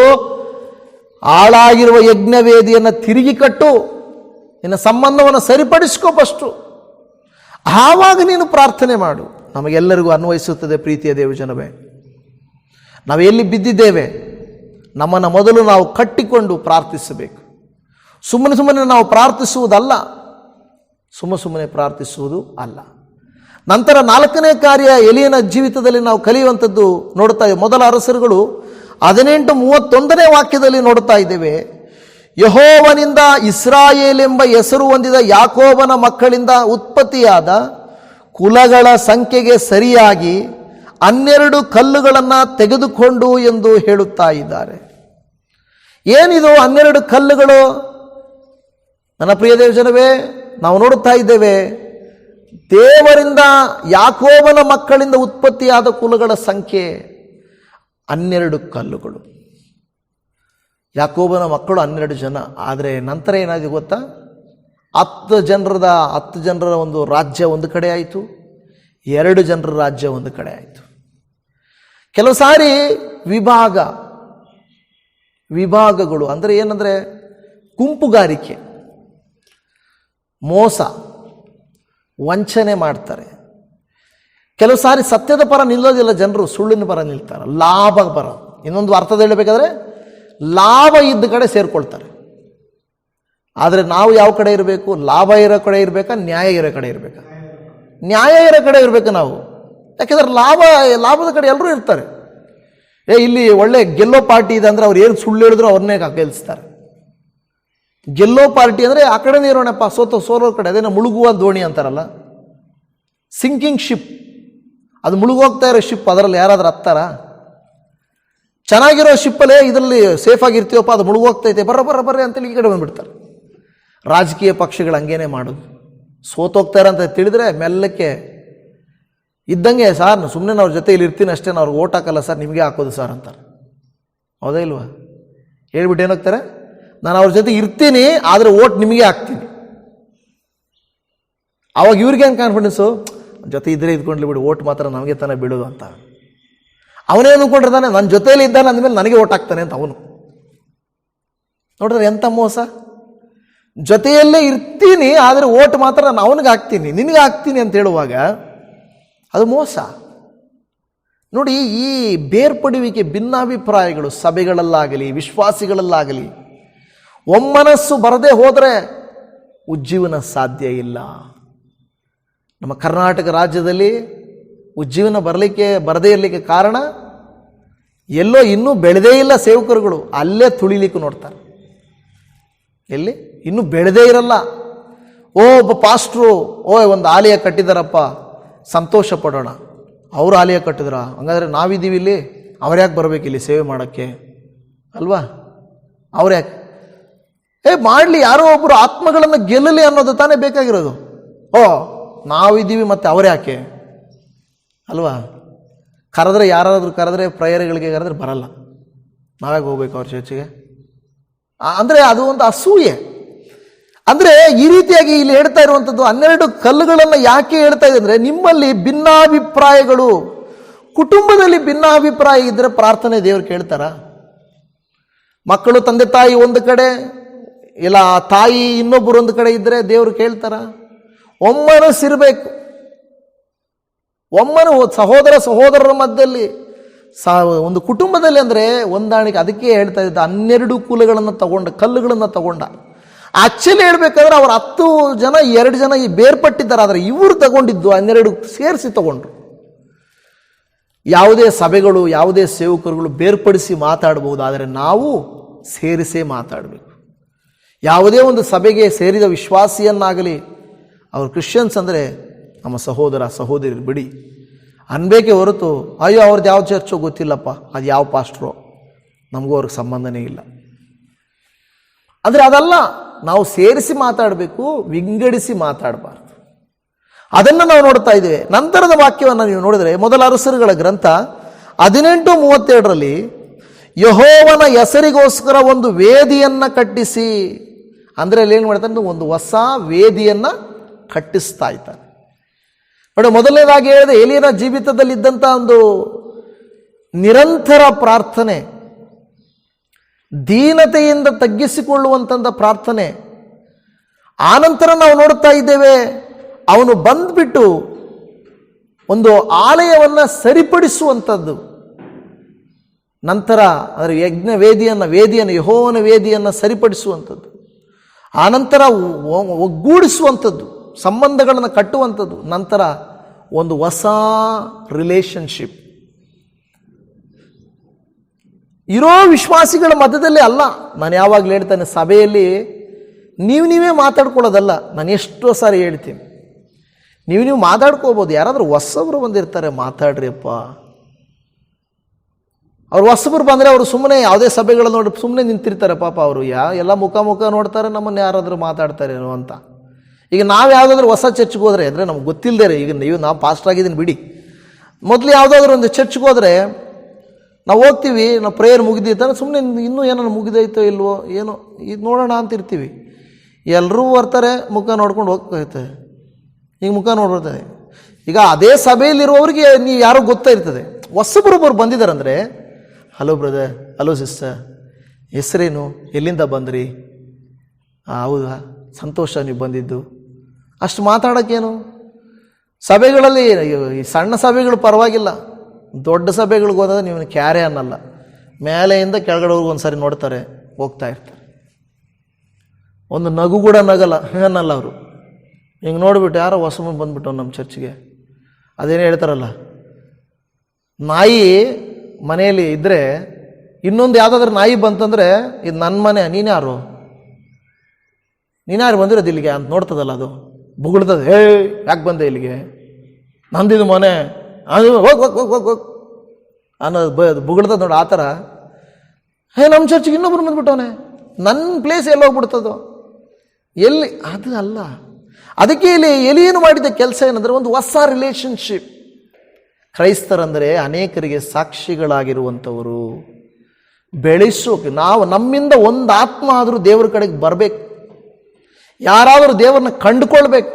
ಹಾಳಾಗಿರುವ ಯಜ್ಞವೇದಿಯನ್ನು ತಿರುಗಿ ಕಟ್ಟು, ನಿನ್ನ ಸಂಬಂಧವನ್ನು ಸರಿಪಡಿಸ್ಕೋ ಫಸ್ಟು, ಆವಾಗ ನೀನು ಪ್ರಾರ್ಥನೆ ಮಾಡು. ನಮಗೆಲ್ಲರಿಗೂ ಅನ್ವಯಿಸುತ್ತದೆ ಪ್ರೀತಿಯ ದೇವಜನವೇ. ನಾವು ಎಲ್ಲಿ ಬಿದ್ದಿದ್ದೇವೆ, ನಮ್ಮನ್ನು ಮೊದಲು ನಾವು ಕಟ್ಟಿಕೊಂಡು ಪ್ರಾರ್ಥಿಸಬೇಕು. ಸುಮ್ಮನೆ ನಾವು ಪ್ರಾರ್ಥಿಸುವುದಲ್ಲ, ಸುಮ್ಮನೆ ಪ್ರಾರ್ಥಿಸುವುದು ಅಲ್ಲ. ನಂತರ 4ನೇ ಕಾರ್ಯ ಎಲಿಯನ ಜೀವಿತದಲ್ಲಿ ನಾವು ಕಲಿಯುವಂಥದ್ದು ನೋಡ್ತಾ ಇದ್ದೇವೆ. ಮೊದಲ ಅರಸರುಗಳು 18:31 ವಾಕ್ಯದಲ್ಲಿ ನೋಡ್ತಾ ಇದ್ದೇವೆ. ಯೆಹೋವನಿಂದ ಇಸ್ರಾಯೇಲ್ ಎಂಬ ಹೆಸರು ಹೊಂದಿದ ಯಾಕೋಬನ ಮಕ್ಕಳಿಂದ ಉತ್ಪತ್ತಿಯಾದ ಕುಲಗಳ ಸಂಖ್ಯೆಗೆ ಸರಿಯಾಗಿ 12 ಕಲ್ಲುಗಳನ್ನು ತೆಗೆದುಕೊಂಡು ಎಂದು ಹೇಳುತ್ತಾ ಇದ್ದಾರೆ. ಏನಿದು 12 ಕಲ್ಲುಗಳು? ನನ್ನ ಪ್ರಿಯ ದೇವಜನವೇ, ನಾವು ನೋಡುತ್ತಾ ಇದ್ದೇವೆ, ದೇವರಿಂದ ಯಾಕೋಬನ ಮಕ್ಕಳಿಂದ ಉತ್ಪತ್ತಿಯಾದ ಕುಲಗಳ ಸಂಖ್ಯೆ 12 ಕಲ್ಲುಗಳು. ಯಾಕೋಬನ ಮಕ್ಕಳು 12 ಜನ. ಆದರೆ ನಂತರ ಏನಾಗಿದೆ ಗೊತ್ತಾ? 10 ಜನರ ಒಂದು ರಾಜ್ಯ ಒಂದು ಕಡೆ ಆಯಿತು, 2 ಜನರ ರಾಜ್ಯ ಒಂದು ಕಡೆ ಆಯಿತು. ಕೆಲವು ಸಾರಿ ವಿಭಾಗಗಳು ಅಂದರೆ ಏನಂದರೆ ಗುಂಪುಗಾರಿಕೆ, ಮೋಸ, ವಂಚನೆ ಮಾಡ್ತಾರೆ. ಕೆಲವು ಸಾರಿ ಸತ್ಯದ ಪರ ನಿಲ್ಲೋದಿಲ್ಲ ಜನರು, ಸುಳ್ಳಿನ ಪರ ನಿಲ್ತಾರೆ, ಲಾಭ ಪರ. ಇನ್ನೊಂದು ಅರ್ಥದಲ್ಲಿ ಹೇಳಬೇಕಾದ್ರೆ ಲಾಭ ಇದ್ದ ಕಡೆ ಸೇರ್ಕೊಳ್ತಾರೆ. ಆದರೆ ನಾವು ಯಾವ ಕಡೆ ಇರಬೇಕು? ಲಾಭ ಇರೋ ಕಡೆ ಇರಬೇಕಾ, ನ್ಯಾಯ ಇರೋ ಕಡೆ ಇರಬೇಕಾ? ನ್ಯಾಯ ಇರೋ ಕಡೆ ಇರಬೇಕು ನಾವು. ಯಾಕೆಂದ್ರೆ ಲಾಭದ ಕಡೆ ಎಲ್ಲರೂ ಇರ್ತಾರೆ. ಇಲ್ಲಿ ಒಳ್ಳೆ ಗೆಲ್ಲೋ ಪಾರ್ಟಿ ಇದೆ ಅಂದರೆ ಅವ್ರು ಏನು ಸುಳ್ಳು ಹೇಳಿದ್ರು ಅವ್ರನ್ನೇ ಗೆಲ್ಲಿಸ್ತಾರೆ. ಗೆಲ್ಲೋ ಪಾರ್ಟಿ ಅಂದರೆ ಆ ಕಡೆನೇ ಇರೋಣಪ್ಪ, ಸೋಲೋ ಕಡೆ. ಅದೇನೋ ಮುಳುಗುವ ದೋಣಿ ಅಂತಾರಲ್ಲ, ಸಿಂಕಿಂಗ್ ಶಿಪ್. ಅದು ಮುಳುಗೋಗ್ತಾ ಇರೋ ಶಿಪ್, ಅದರಲ್ಲಿ ಯಾರಾದ್ರೂ ಹತ್ತಾರ? ಚೆನ್ನಾಗಿರೋ ಶಿಪ್ಪಲ್ಲೇ ಇದರಲ್ಲಿ ಸೇಫ್ ಆಗಿರ್ತೀವಪ್ಪ, ಅದು ಮುಳುಗೋಗ್ತೈತೆ, ಬರ್ರಿ ಅಂತೇಳಿ ಈ ಕಡೆ ಬಂದುಬಿಡ್ತಾರೆ. ರಾಜಕೀಯ ಪಕ್ಷಗಳು ಹಂಗೇನೆ ಮಾಡೋದು. ಸೋತೋಗ್ತಾರೆ ಅಂತ ತಿಳಿದ್ರೆ ಮೆಲ್ಲಕ್ಕೆ ಇದ್ದಂಗೆ, ಸಾರ್ ಸುಮ್ಮನೆ ಅವ್ರ ಜೊತೆ ಇಲ್ಲಿ ಇರ್ತೀನಿ ಅಷ್ಟೇ, ಅವ್ರಿಗೆ ಓಟ್ ಹಾಕಲ್ಲ ಸರ್, ನಿಮಗೆ ಹಾಕೋದು ಸರ್ ಅಂತಾರೆ. ಹೌದಾ ಇಲ್ವಾ? ಹೇಳ್ಬಿಟ್ಟು ಏನಾಗ್ತಾರೆ, ನಾನು ಅವ್ರ ಜೊತೆ ಇರ್ತೀನಿ ಆದರೆ ಓಟ್ ನಿಮಗೆ ಹಾಕ್ತೀನಿ. ಅವಾಗ ಇವ್ರಿಗೇನು ಕಾನ್ಫಿಡೆನ್ಸು, ಜೊತೆ ಇದ್ರೆ ಇದ್ಕೊಂಡ್ಲಿ ಬಿಡು, ಓಟ್ ಮಾತ್ರ ನಮಗೆ ತಾನೇ ಬಿಡೋದು ಅಂತ. ಅವನೇನು ಅಂದ್ಕೊಂಡಿರ್ತಾನೆ, ನನ್ನ ಜೊತೆಯಲ್ಲಿ ಇದ್ದಾನೆ ಅಂದಮೇಲೆ ನನಗೆ ಓಟ್ ಹಾಕ್ತಾನೆ ಅಂತ ಅವನು. ನೋಡಿದ್ರೆ ಎಂಥ ಮೋಸ. ಜೊತೆಯಲ್ಲೇ ಇರ್ತೀನಿ ಆದರೆ ಓಟ್ ಮಾತ್ರ ನಾನು ಅವನಿಗೆ ಹಾಕ್ತೀನಿ, ನಿನಗೆ ಹಾಕ್ತೀನಿ ಅಂತ ಹೇಳುವಾಗ ಅದು ಮೋಸ. ನೋಡಿ, ಈ ಬೇರ್ಪಡುವಿಕೆ, ಭಿನ್ನಾಭಿಪ್ರಾಯಗಳು ಸಭೆಗಳಲ್ಲಾಗಲಿ ವಿಶ್ವಾಸಿಗಳಲ್ಲಾಗಲಿ ಒಮ್ಮನಸ್ಸು ಬರದೇ ಹೋದರೆ ಉಜ್ಜೀವನ ಸಾಧ್ಯ ಇಲ್ಲ. ನಮ್ಮ ಕರ್ನಾಟಕ ರಾಜ್ಯದಲ್ಲಿ ಉಜ್ಜೀವನ ಬರದೇ ಇರಲಿಕ್ಕೆ ಕಾರಣ, ಎಲ್ಲೋ ಇನ್ನೂ ಬೆಳೆದೇ ಇಲ್ಲ ಸೇವಕರುಗಳು, ಅಲ್ಲೇ ತುಳಿಲಿಕ್ಕೆ ನೋಡ್ತಾರೆ. ಎಲ್ಲಿ ಇನ್ನೂ ಬೆಳೆದೇ ಇರಲ್ಲ. ಒಬ್ಬ ಪಾಸ್ಟ್ರು ಒಂದು ಆಲಯ ಕಟ್ಟಿದಾರಪ್ಪ, ಸಂತೋಷ ಪಡೋಣ. ಅವರು ಆಲಯ ಕಟ್ಟಿದ್ರ, ಹಂಗಾದ್ರೆ ನಾವಿದ್ದೀವಿ ಇಲ್ಲಿ, ಅವ್ರ್ಯಾಕೆ ಬರಬೇಕು ಇಲ್ಲಿ ಸೇವೆ ಮಾಡೋಕ್ಕೆ ಅಲ್ವಾ? ಅವ್ರ್ಯಾಕೆ ಮಾಡಲಿ, ಯಾರೋ ಒಬ್ಬರು ಆತ್ಮಗಳನ್ನು ಗೆಲ್ಲಲಿ ಅನ್ನೋದು ತಾನೇ ಬೇಕಾಗಿರೋದು. ನಾವಿದ್ದೀವಿ ಮತ್ತೆ ಅವ್ರ್ಯಾಕೆ ಅಲ್ವಾ? ಯಾರಾದರೂ ಕರೆದ್ರೆ ಪ್ರೇಯರ್ಗಳಿಗೆ ಕರೆದ್ರೆ ಬರಲ್ಲ, ನಾವ್ಯಾಕೆ ಹೋಗ್ಬೇಕು ಅವ್ರ ಚರ್ಚಿಗೆ? ಅಂದರೆ ಅದು ಒಂದು ಅಸೂಯೆ. ಅಂದರೆ ಈ ರೀತಿಯಾಗಿ ಇಲ್ಲಿ ಹೇಳ್ತಾ ಇರುವಂಥದ್ದು 12 ಕಲ್ಲುಗಳನ್ನು ಯಾಕೆ ಹೇಳ್ತಾ ಇದೆ ಅಂದರೆ, ನಿಮ್ಮಲ್ಲಿ ಭಿನ್ನಾಭಿಪ್ರಾಯಗಳು, ಕುಟುಂಬದಲ್ಲಿ ಭಿನ್ನಾಭಿಪ್ರಾಯ ಇದ್ದರೆ ಪ್ರಾರ್ಥನೆ ದೇವರು ಕೇಳ್ತಾರ? ಮಕ್ಕಳು ತಂದೆ ತಾಯಿ ಒಂದು ಕಡೆ, ಇಲ್ಲ ತಾಯಿ ಇನ್ನೊಬ್ಬರು ಒಂದು ಕಡೆ ಇದ್ದರೆ ದೇವರು ಕೇಳ್ತಾರ? ಒಮ್ಮನಸ್ಸಿರಬೇಕು. ಸಹೋದರರ ಮಧ್ಯದಲ್ಲಿ ಒಂದು ಕುಟುಂಬದಲ್ಲಿ ಅಂದರೆ ಹೊಂದಾಣಿಕೆ. ಅದಕ್ಕೆ ಹೇಳ್ತಾ ಇದ್ದ 12 ಕಲ್ಲುಗಳನ್ನು ತಗೊಂಡ. ಆಕ್ಚುಲಿ ಹೇಳ್ಬೇಕಾದ್ರೆ ಅವ್ರು 10 ಜನ 2 ಜನ ಬೇರ್ಪಟ್ಟಿದ್ದಾರೆ, ಆದರೆ ಇವರು ತಗೊಂಡಿದ್ದು 12 ಸೇರಿಸಿ ತಗೊಂಡ್ರು. ಯಾವುದೇ ಸಭೆಗಳು, ಯಾವುದೇ ಸೇವಕರುಗಳು ಬೇರ್ಪಡಿಸಿ ಮಾತಾಡಬಹುದು, ಆದರೆ ನಾವು ಸೇರಿಸೇ ಮಾತಾಡಬೇಕು. ಯಾವುದೇ ಒಂದು ಸಭೆಗೆ ಸೇರಿದ ವಿಶ್ವಾಸಿಯನ್ನಾಗಲಿ, ಅವರು ಕ್ರಿಶ್ಚಿಯನ್ಸ್ ಅಂದರೆ ನಮ್ಮ ಸಹೋದರ ಸಹೋದರಿಯರು ಬಿಡಿ ಅನ್ಬೇಕೆ ಹೊರತು, ಅಯ್ಯೋ ಅವ್ರದ್ದು ಯಾವ ಚರ್ಚೋ ಗೊತ್ತಿಲ್ಲಪ್ಪ, ಅದು ಯಾವ ಪಾಸ್ಟ್ರೋ, ನಮಗೂ ಅವ್ರಿಗೆ ಸಂಬಂಧನೇ ಇಲ್ಲ ಅಂದರೆ ಅದಲ್ಲ. ನಾವು ಸೇರಿಸಿ ಮಾತಾಡಬೇಕು, ವಿಂಗಡಿಸಿ ಮಾತಾಡಬಾರ್ದು. ಅದನ್ನು ನಾವು ನೋಡ್ತಾ ಇದ್ದೇವೆ. ನಂತರದ ವಾಕ್ಯವನ್ನು ನೀವು ನೋಡಿದರೆ ಮೊದಲ ಅರಸರುಗಳ ಗ್ರಂಥ 18:32 ಯೆಹೋವನ ಹೆಸರಿಗೋಸ್ಕರ ಒಂದು ವೇದಿಯನ್ನು ಕಟ್ಟಿಸಿ, ಅಂದರೆ ಅಲ್ಲಿ ಏನು ಮಾಡ್ತಾನೆ, ಒಂದು ಹೊಸ ವೇದಿಯನ್ನು ಕಟ್ಟಿಸ್ತಾ ಇದ್ದಾನೆ. ನೋಡಿ, ಮೊದಲನೇದಾಗಿ ಹೇಳಿದೆ, ಎಲೀಯನ ಜೀವಿತದಲ್ಲಿದ್ದಂಥ ಒಂದು ನಿರಂತರ ಪ್ರಾರ್ಥನೆ, ದೀನತೆಯಿಂದ ತಗ್ಗಿಸಿಕೊಳ್ಳುವಂಥ ಪ್ರಾರ್ಥನೆ. ಆನಂತರ ನಾವು ನೋಡ್ತಾ ಇದ್ದೇವೆ, ಅವನು ಬಂದ್ಬಿಟ್ಟು ಒಂದು ಆಲಯವನ್ನು ಸರಿಪಡಿಸುವಂಥದ್ದು. ನಂತರ ಅದರ ಯಜ್ಞ ವೇದಿಯನ್ನು ಯೆಹೋವನ ವೇದಿಯನ್ನು ಸರಿಪಡಿಸುವಂಥದ್ದು. ಆನಂತರ ಒಗ್ಗೂಡಿಸುವಂಥದ್ದು, ಸಂಬಂಧಗಳನ್ನು ಕಟ್ಟುವಂಥದ್ದು. ನಂತರ ಒಂದು ಹೊಸ ರಿಲೇಷನ್ಶಿಪ್ ಇರೋ ವಿಶ್ವಾಸಿಗಳ ಮಧ್ಯದಲ್ಲಿ ಅಲ್ಲ. ನಾನು ಯಾವಾಗಲೂ ಹೇಳ್ತಾನೆ, ಸಭೆಯಲ್ಲಿ ನೀವೇ ಮಾತಾಡ್ಕೊಳ್ಳೋದಲ್ಲ. ನಾನು ಎಷ್ಟೋ ಸಾರಿ ಹೇಳ್ತೀನಿ, ನೀವು ಮಾತಾಡ್ಕೋಬೋದು. ಯಾರಾದರೂ ಹೊಸಬ್ರು ಬಂದಿರ್ತಾರೆ, ಮಾತಾಡ್ರಿಯಪ್ಪ. ಅವ್ರು ಹೊಸಬ್ರು ಬಂದರೆ ಅವರು ಸುಮ್ಮನೆ ಯಾವುದೇ ಸಭೆಗಳನ್ನು ನೋಡಿ ಸುಮ್ಮನೆ ನಿಂತಿರ್ತಾರೆ. ಪಾಪ ಅವರು ಎಲ್ಲ ಮುಖ ನೋಡ್ತಾರೆ, ನಮ್ಮನ್ನು ಯಾರಾದರೂ ಮಾತಾಡ್ತಾರೇನೋ ಅಂತ. ಈಗ ನಾವು ಯಾವುದಾದ್ರೂ ಹೊಸ ಚರ್ಚ್ಗೆ ಹೋದರೆ, ಅಂದರೆ ನಮ್ಗೆ ಗೊತ್ತಿಲ್ಲದೆ, ಈಗ ನಾವು ಪಾಸ್ಟರ್ ಆಗಿದ್ದೀನಿ ಬಿಡಿ, ಮೊದಲು ಯಾವುದಾದ್ರೂ ಒಂದು ಚರ್ಚ್ಗೆ ಹೋದರೆ ನಾವು ಹೋಗ್ತೀವಿ, ನಾವು ಪ್ರೇಯರ್ ಮುಗಿದಿರ್ತಾರೆ, ಸುಮ್ಮನೆ ಇನ್ನೂ ಏನೋ ಮುಗಿದೈತೋ ಇಲ್ವೋ ಏನೋ ಇದು ನೋಡೋಣ ಅಂತಿರ್ತೀವಿ. ಎಲ್ಲರೂ ಬರ್ತಾರೆ, ಮುಖ ನೋಡ್ಕೊಂಡು ಹೋಗ್ತೈತೆ, ಈಗ ಮುಖ ನೋಡ್ಬರ್ತದೆ. ಈಗ ಅದೇ ಸಭೆಯಲ್ಲಿರುವವರಿಗೆ ನೀವು ಯಾರೋ ಗೊತ್ತಾ ಇರ್ತದೆ. ಹೊಸಬರೊಬ್ಬರು ಬಂದಿದ್ದಾರಂದರೆ, ಹಲೋ ಬ್ರದರ್, ಹಲೋ ಸಿಸ್ಟರ್, ಹೆಸರೇನು, ಎಲ್ಲಿಂದ ಬಂದ್ರಿ, ಹೌದಾ, ಸಂತೋಷ ನೀವು ಬಂದಿದ್ದು, ಅಷ್ಟು ಮಾತಾಡೋಕ್ಕೇನು. ಸಭೆಗಳಲ್ಲಿ ಈ ಸಣ್ಣ ಸಭೆಗಳು ಪರವಾಗಿಲ್ಲ, ದೊಡ್ಡ ಸಭೆಗಳಿಗೆ ಹೋದಾಗ ನೀವು ಕ್ಯಾರೆ ಅನ್ನಲ್ಲ, ಮೇಲೆಯಿಂದ ಕೆಳಗಡೆವರೆಗೂ ಒಂದು ಸಾರಿ ನೋಡ್ತಾರೆ, ಹೋಗ್ತಾ ಇರ್ತಾರೆ. ಒಂದು ನಗು ಕೂಡ ನಗಲ್ಲ, ಅನ್ನಲ್ಲ ಅವರು. ಹಿಂಗೆ ನೋಡಿಬಿಟ್ಟು ಯಾರೋ ಹೊಸ ಬಂದ್ಬಿಟ್ಟು ನಮ್ಮ ಚರ್ಚ್ಗೆ, ಅದೇನೇ ಹೇಳ್ತಾರಲ್ಲ, ನಾಯಿ ಮನೆಯಲ್ಲಿ ಇದ್ದರೆ ಇನ್ನೊಂದು ಯಾವುದಾದ್ರೂ ನಾಯಿ ಬಂತಂದರೆ, ಇದು ನನ್ನ ಮನೆ, ನೀನ್ಯಾರು ಬಂದಿರೋದು ಇಲ್ಲಿಗೆ ಅಂತ ನೋಡ್ತದಲ್ಲ, ಅದು ಬುಗುಳ್ತದೆ, ಯಾಕೆ ಬಂದೆ ಇಲ್ಲಿಗೆ, ನಂದಿದು ಮನೆ, ಅದು ಹೋಗ್ ಅನ್ನೋದು ಬುಗುಳ್ತದೆ ನೋಡಿ. ಆ ಥರ ನಮ್ಮ ಚರ್ಚಿಗೆ ಇನ್ನೊಬ್ರು ಬಂದ್ಬಿಟ್ಟವನೆ, ನನ್ನ ಪ್ಲೇಸ್ ಎಲ್ಲಿ ಹೋಗ್ಬಿಡ್ತದೋ, ಎಲ್ಲಿ, ಅದು ಅಲ್ಲ. ಅದಕ್ಕೆ ಇಲ್ಲಿ ಎಲಿಯನು ಮಾಡಿದ ಕೆಲಸ ಏನಂದರೆ, ಒಂದು ಹೊಸ ರಿಲೇಷನ್ಶಿಪ್. ಕ್ರೈಸ್ತರಂದರೆ ಅನೇಕರಿಗೆ ಸಾಕ್ಷಿಗಳಾಗಿರುವಂಥವರು, ಬೆಳೆಸೋಕೆ. ನಮ್ಮಿಂದ ಒಂದು ಆತ್ಮ ಆದರೂ ದೇವರ ಕಡೆಗೆ ಬರಬೇಕು, ಯಾರಾದರೂ ದೇವರನ್ನ ಕಂಡುಕೊಳ್ಬೇಕು.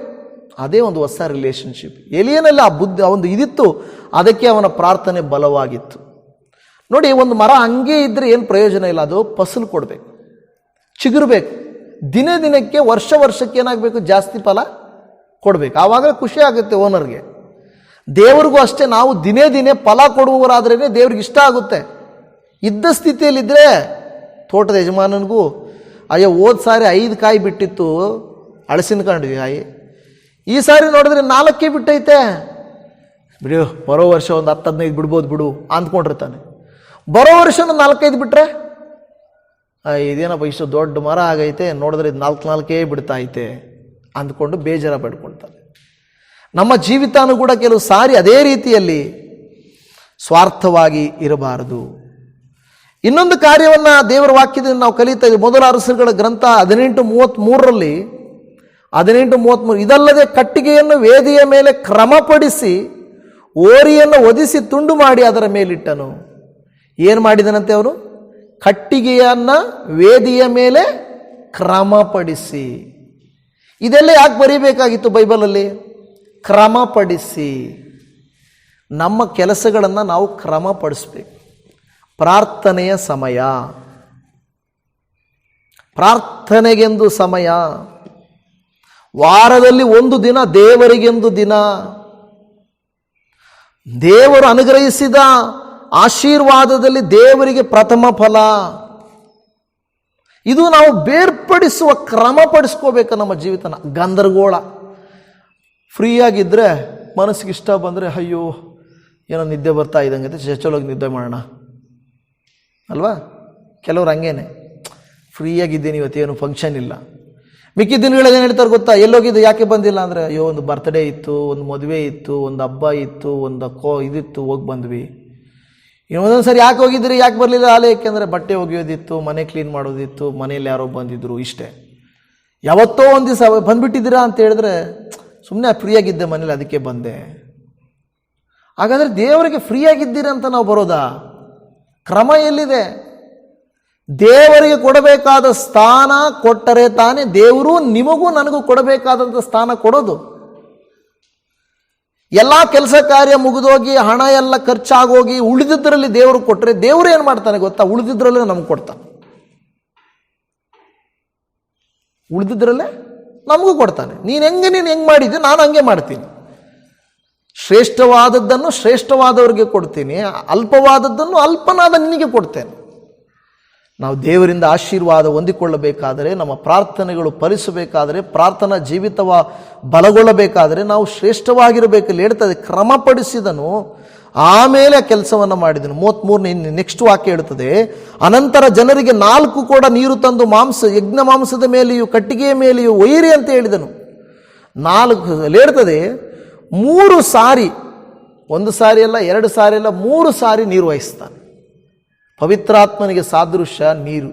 ಅದೇ ಒಂದು ಹೊಸ ರಿಲೇಷನ್ಶಿಪ್. ಎಲಿಯನಲ್ಲಿ ಆ ಬುದ್ಧಿ ಒಂದು ಇದಿತ್ತು, ಅದಕ್ಕೆ ಅವನ ಪ್ರಾರ್ಥನೆ ಬಲವಾಗಿತ್ತು. ನೋಡಿ, ಒಂದು ಮರ ಹಂಗೆ ಇದ್ದರೆ ಏನು ಪ್ರಯೋಜನ ಇಲ್ಲ, ಅದು ಫಸಲು ಕೊಡಬೇಕು, ಚಿಗುರಬೇಕು. ದಿನಕ್ಕೆ ವರ್ಷಕ್ಕೆ ಏನಾಗಬೇಕು, ಜಾಸ್ತಿ ಫಲ ಕೊಡಬೇಕು. ಆವಾಗ ಖುಷಿ ಆಗುತ್ತೆ ಓನರ್ಗೆ. ದೇವ್ರಿಗೂ ಅಷ್ಟೇ, ನಾವು ದಿನೇ ಫಲ ಕೊಡುವವರಾದ್ರೇ ದೇವ್ರಿಗೆ ಇಷ್ಟ ಆಗುತ್ತೆ. ಇದ್ದ ಸ್ಥಿತಿಯಲ್ಲಿದ್ದರೆ, ತೋಟದ ಯಜಮಾನನಿಗೂ, ಅಯ್ಯೋ ಹೋದ ಸಾರಿ 5 ಕಾಯಿ ಬಿಟ್ಟಿತ್ತು ಹಳಸಿನ ಕಾಯಿ, ಈ ಸಾರಿ ನೋಡಿದ್ರೆ 4 ಬಿಟ್ಟೈತೆ, ಬಿಡು ಬರೋ ವರ್ಷ ಒಂದು 10-15 ಬಿಡ್ಬೋದು ಬಿಡು ಅಂದ್ಕೊಂಡಿರ್ತಾನೆ. ಬರೋ ವರ್ಷ 4-5 ಬಿಟ್ಟರೆ, ಇದೇನಪ್ಪ ಇಷ್ಟು ದೊಡ್ಡ ಮರ ಆಗೈತೆ, ನೋಡಿದ್ರೆ ಇದು 4 ಬಿಡ್ತಾ ಐತೆ ಅಂದ್ಕೊಂಡು ಬೇಜಾರ ಪಡ್ಕೊಳ್ತಾನೆ. ನಮ್ಮ ಜೀವಿತಾನು ಕೂಡ ಕೆಲವು ಸಾರಿ ಅದೇ ರೀತಿಯಲ್ಲಿ ಸ್ವಾರ್ಥವಾಗಿ ಇರಬಾರದು. ಇನ್ನೊಂದು ಕಾರ್ಯವನ್ನು ದೇವರ ವಾಕ್ಯದಿಂದ ನಾವು ಕಲಿತಾ ಇದ್ದೀವಿ. ಮೊದಲ ಅರಸರುಗಳ ಗ್ರಂಥ 18:33 18:33 ಇದಲ್ಲದೆ ಕಟ್ಟಿಗೆಯನ್ನು ವೇದಿಯ ಮೇಲೆ ಕ್ರಮಪಡಿಸಿ ಓರಿಯನ್ನು ಒದಿಸಿ ತುಂಡು ಮಾಡಿ ಅದರ ಮೇಲಿಟ್ಟನು. ಏನು ಮಾಡಿದನಂತೆ ಅವನು? ಕಟ್ಟಿಗೆಯನ್ನು ವೇದಿಯ ಮೇಲೆ ಕ್ರಮಪಡಿಸಿ. ಇದೆಲ್ಲ ಯಾಕೆ ಬರೀಬೇಕಾಗಿತ್ತು ಬೈಬಲಲ್ಲಿ? ಕ್ರಮಪಡಿಸಿ. ನಮ್ಮ ಕೆಲಸಗಳನ್ನು ನಾವು ಕ್ರಮಪಡಿಸ್ಬೇಕು. ಪ್ರಾರ್ಥನೆಯ ಸಮಯ, ಪ್ರಾರ್ಥನೆಗೆಂದು ಸಮಯ, ವಾರದಲ್ಲಿ 1 ದಿನ ದೇವರಿಗೆಂದು ದಿನ, ದೇವರು ಅನುಗ್ರಹಿಸಿದ ಆಶೀರ್ವಾದದಲ್ಲಿ ದೇವರಿಗೆ ಪ್ರಥಮ ಫಲ. ಇದು ನಾವು ಬೇರ್ಪಡಿಸುವ ಕ್ರಮಪಡಿಸ್ಕೋಬೇಕು ನಮ್ಮ ಜೀವಿತನ. ಗಂದರಗೋಳ ಫ್ರೀಯಾಗಿದ್ದರೆ, ಮನಸ್ಸಿಗೆ ಇಷ್ಟ ಬಂದರೆ, ಅಯ್ಯೋ ಏನೋ ನಿದ್ದೆ ಬರ್ತಾ ಇದ್ದಂಗೆ ಚಲೋಗಿ ನಿದ್ದೆ ಮಾಡೋಣ ಅಲ್ವಾ. ಕೆಲವ್ರು ಹಂಗೇನೆ, ಫ್ರೀಯಾಗಿದ್ದೀನಿ, ಇವತ್ತೇನು ಫಂಕ್ಷನ್ ಇಲ್ಲ. ಮಿಕ್ಕಿದ ದಿನಗಳಲ್ಲಿ ಏನು ಹೇಳ್ತಾರೆ ಗೊತ್ತಾ, ಎಲ್ಲೋಗಿದ್ದು ಯಾಕೆ ಬಂದಿಲ್ಲ ಅಂದರೆ, ಅಯ್ಯೋ ಒಂದು ಬರ್ತ್ಡೇ ಇತ್ತು, ಒಂದು ಮದುವೆ ಇತ್ತು, ಒಂದು ಹಬ್ಬ ಇತ್ತು, ಒಂದು ಇದಿತ್ತು, ಹೋಗಿ ಬಂದ್ವಿ. ಇನ್ನೊಂದೊಂದು ಸರಿ ಯಾಕೆ ಹೋಗಿದ್ರಿ, ಯಾಕೆ ಬರಲಿಲ್ಲ ಆಲಯಕ್ಕೆ ಅಂದರೆ ಬಟ್ಟೆ ಒಗೆಯೋದಿತ್ತು, ಮನೆ ಕ್ಲೀನ್ ಮಾಡೋದಿತ್ತು, ಮನೇಲಿ ಯಾರೋ ಬಂದಿದ್ರು, ಇಷ್ಟೇ. ಯಾವತ್ತೋ ಒಂದು ದಿವಸ ಬಂದುಬಿಟ್ಟಿದ್ದೀರಾ ಅಂತ ಹೇಳಿದ್ರೆ, ಸುಮ್ಮನೆ ಫ್ರೀಯಾಗಿದ್ದೆ ಮನೇಲಿ ಅದಕ್ಕೆ ಬಂದೆ. ಹಾಗಾದರೆ ದೇವರಿಗೆ ಫ್ರೀಯಾಗಿದ್ದೀರ ಅಂತ ನಾವು ಬರೋದಾ? ಕ್ರಮ ಎಲ್ಲಿದೆ? ದೇವರಿಗೆ ಕೊಡಬೇಕಾದ ಸ್ಥಾನ ಕೊಟ್ಟರೆ ತಾನೇ ದೇವರು ನಿಮಗೂ ನನಗೂ ಕೊಡಬೇಕಾದಂಥ ಸ್ಥಾನ ಕೊಡೋದು. ಎಲ್ಲ ಕೆಲಸ ಕಾರ್ಯ ಮುಗಿದೋಗಿ ಹಣ ಎಲ್ಲ ಖರ್ಚಾಗೋಗಿ ಉಳಿದಿದ್ದರಲ್ಲಿ ದೇವರು ಕೊಟ್ಟರೆ ದೇವರು ಏನು ಮಾಡ್ತಾನೆ ಗೊತ್ತಾ? ಉಳಿದಿದ್ರಲ್ಲೇ ನಮ್ಗೆ ಕೊಡ್ತಾನೆ. ಉಳಿದಿದ್ರಲ್ಲೇ ನಮಗೂ ಕೊಡ್ತಾನೆ. ನೀನು ಹೆಂಗೆ ಮಾಡಿದ್ದೆ ನಾನು ಹಂಗೆ ಮಾಡ್ತೀನಿ. ಶ್ರೇಷ್ಠವಾದದ್ದನ್ನು ಶ್ರೇಷ್ಠವಾದವರಿಗೆ ಕೊಡ್ತೀನಿ, ಅಲ್ಪವಾದದ್ದನ್ನು ಅಲ್ಪನಾದ ನಿನಗೆ ಕೊಡ್ತೇನೆ. ನಾವು ದೇವರಿಂದ ಆಶೀರ್ವಾದ ಹೊಂದಿಕೊಳ್ಳಬೇಕಾದರೆ, ನಮ್ಮ ಪ್ರಾರ್ಥನೆಗಳು ಫಲಿಸಬೇಕಾದರೆ, ಪ್ರಾರ್ಥನಾ ಜೀವಿತವ ಬಲಗೊಳ್ಳಬೇಕಾದರೆ ನಾವು ಶ್ರೇಷ್ಠವಾಗಿರಬೇಕಲ್ಲಿ ಹೇಳ್ತದೆ. ಕ್ರಮಪಡಿಸಿದನು, ಆಮೇಲೆ ಆ ಕೆಲಸವನ್ನು ಮಾಡಿದನು. 33 ನೆಕ್ಸ್ಟ್ ವಾಕ್ಯ ಹೇಳ್ತದೆ, ಅನಂತರ ಜನರಿಗೆ 4 ಕೊಡ ನೀರು ತಂದು ಯಜ್ಞ ಮಾಂಸದ ಮೇಲೆಯೂ ಕಟ್ಟಿಗೆಯ ಮೇಲೆಯೂ ಒಯ್ಯಿರಿ ಅಂತ ಹೇಳಿದನು. 4 ಹೇಳ್ತದೆ, 3 ಸಾರಿ, 1 ಸಾರಿ ಅಲ್ಲ, 2 ಸಾರಿ ಅಲ್ಲ, 3 ಸಾರಿ ನೀರು ವಹಿಸ್ತಾನೆ. ಪವಿತ್ರಾತ್ಮನಿಗೆ ಸಾದೃಶ್ಯ ನೀರು.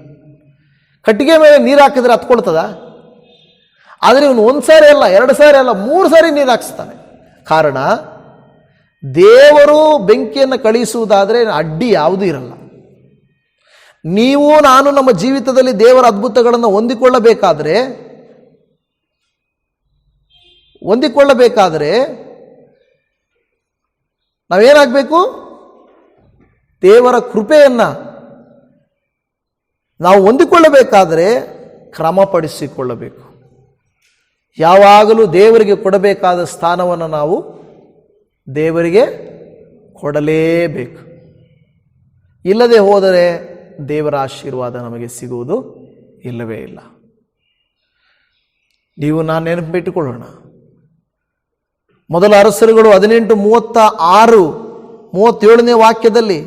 ಕಟ್ಟಿಗೆ ಮೇಲೆ ನೀರು ಹಾಕಿದ್ರೆ ಹತ್ಕೊಳ್ತದ? ಆದರೆ ಇವನು 1 ಸಾರಿ ಅಲ್ಲ, 2 ಸಾರಿ ಅಲ್ಲ, 3 ಸಾರಿ ನೀರು ಹಾಕಿಸ್ತಾನೆ. ಕಾರಣ, ದೇವರು ಬೆಂಕಿಯನ್ನು ಕಳಿಸುವುದಾದರೆ ಅಡ್ಡಿ ಯಾವುದೂ ಇರಲ್ಲ. ನೀವು ನಾನು ನಮ್ಮ ಜೀವಿತದಲ್ಲಿ ದೇವರ ಅದ್ಭುತಗಳನ್ನು ಹೊಂದಿಕೊಳ್ಳಬೇಕಾದರೆ ನಾವೇನಾಗಬೇಕು? ದೇವರ ಕೃಪೆಯನ್ನು ನಾವು ಹೊಂದಿಕೊಳ್ಳಬೇಕಾದರೆ ಕ್ರಮಪಡಿಸಿಕೊಳ್ಳಬೇಕು. ಯಾವಾಗಲೂ ದೇವರಿಗೆ ಕೊಡಬೇಕಾದ ಸ್ಥಾನವನ್ನು ನಾವು ದೇವರಿಗೆ ಕೊಡಲೇಬೇಕು. ಇಲ್ಲದೆ ಹೋದರೆ ದೇವರ ಆಶೀರ್ವಾದ ನಮಗೆ ಸಿಗುವುದು ಇಲ್ಲವೇ ಇಲ್ಲ. ನೀವು ನಾನು ನೆನಪಿಟ್ಟುಕೊಳ್ಳೋಣ. ಮೊದಲ ಅರಸರುಗಳು 18:36-37ನೇ ವಾಕ್ಯದಲ್ಲಿ,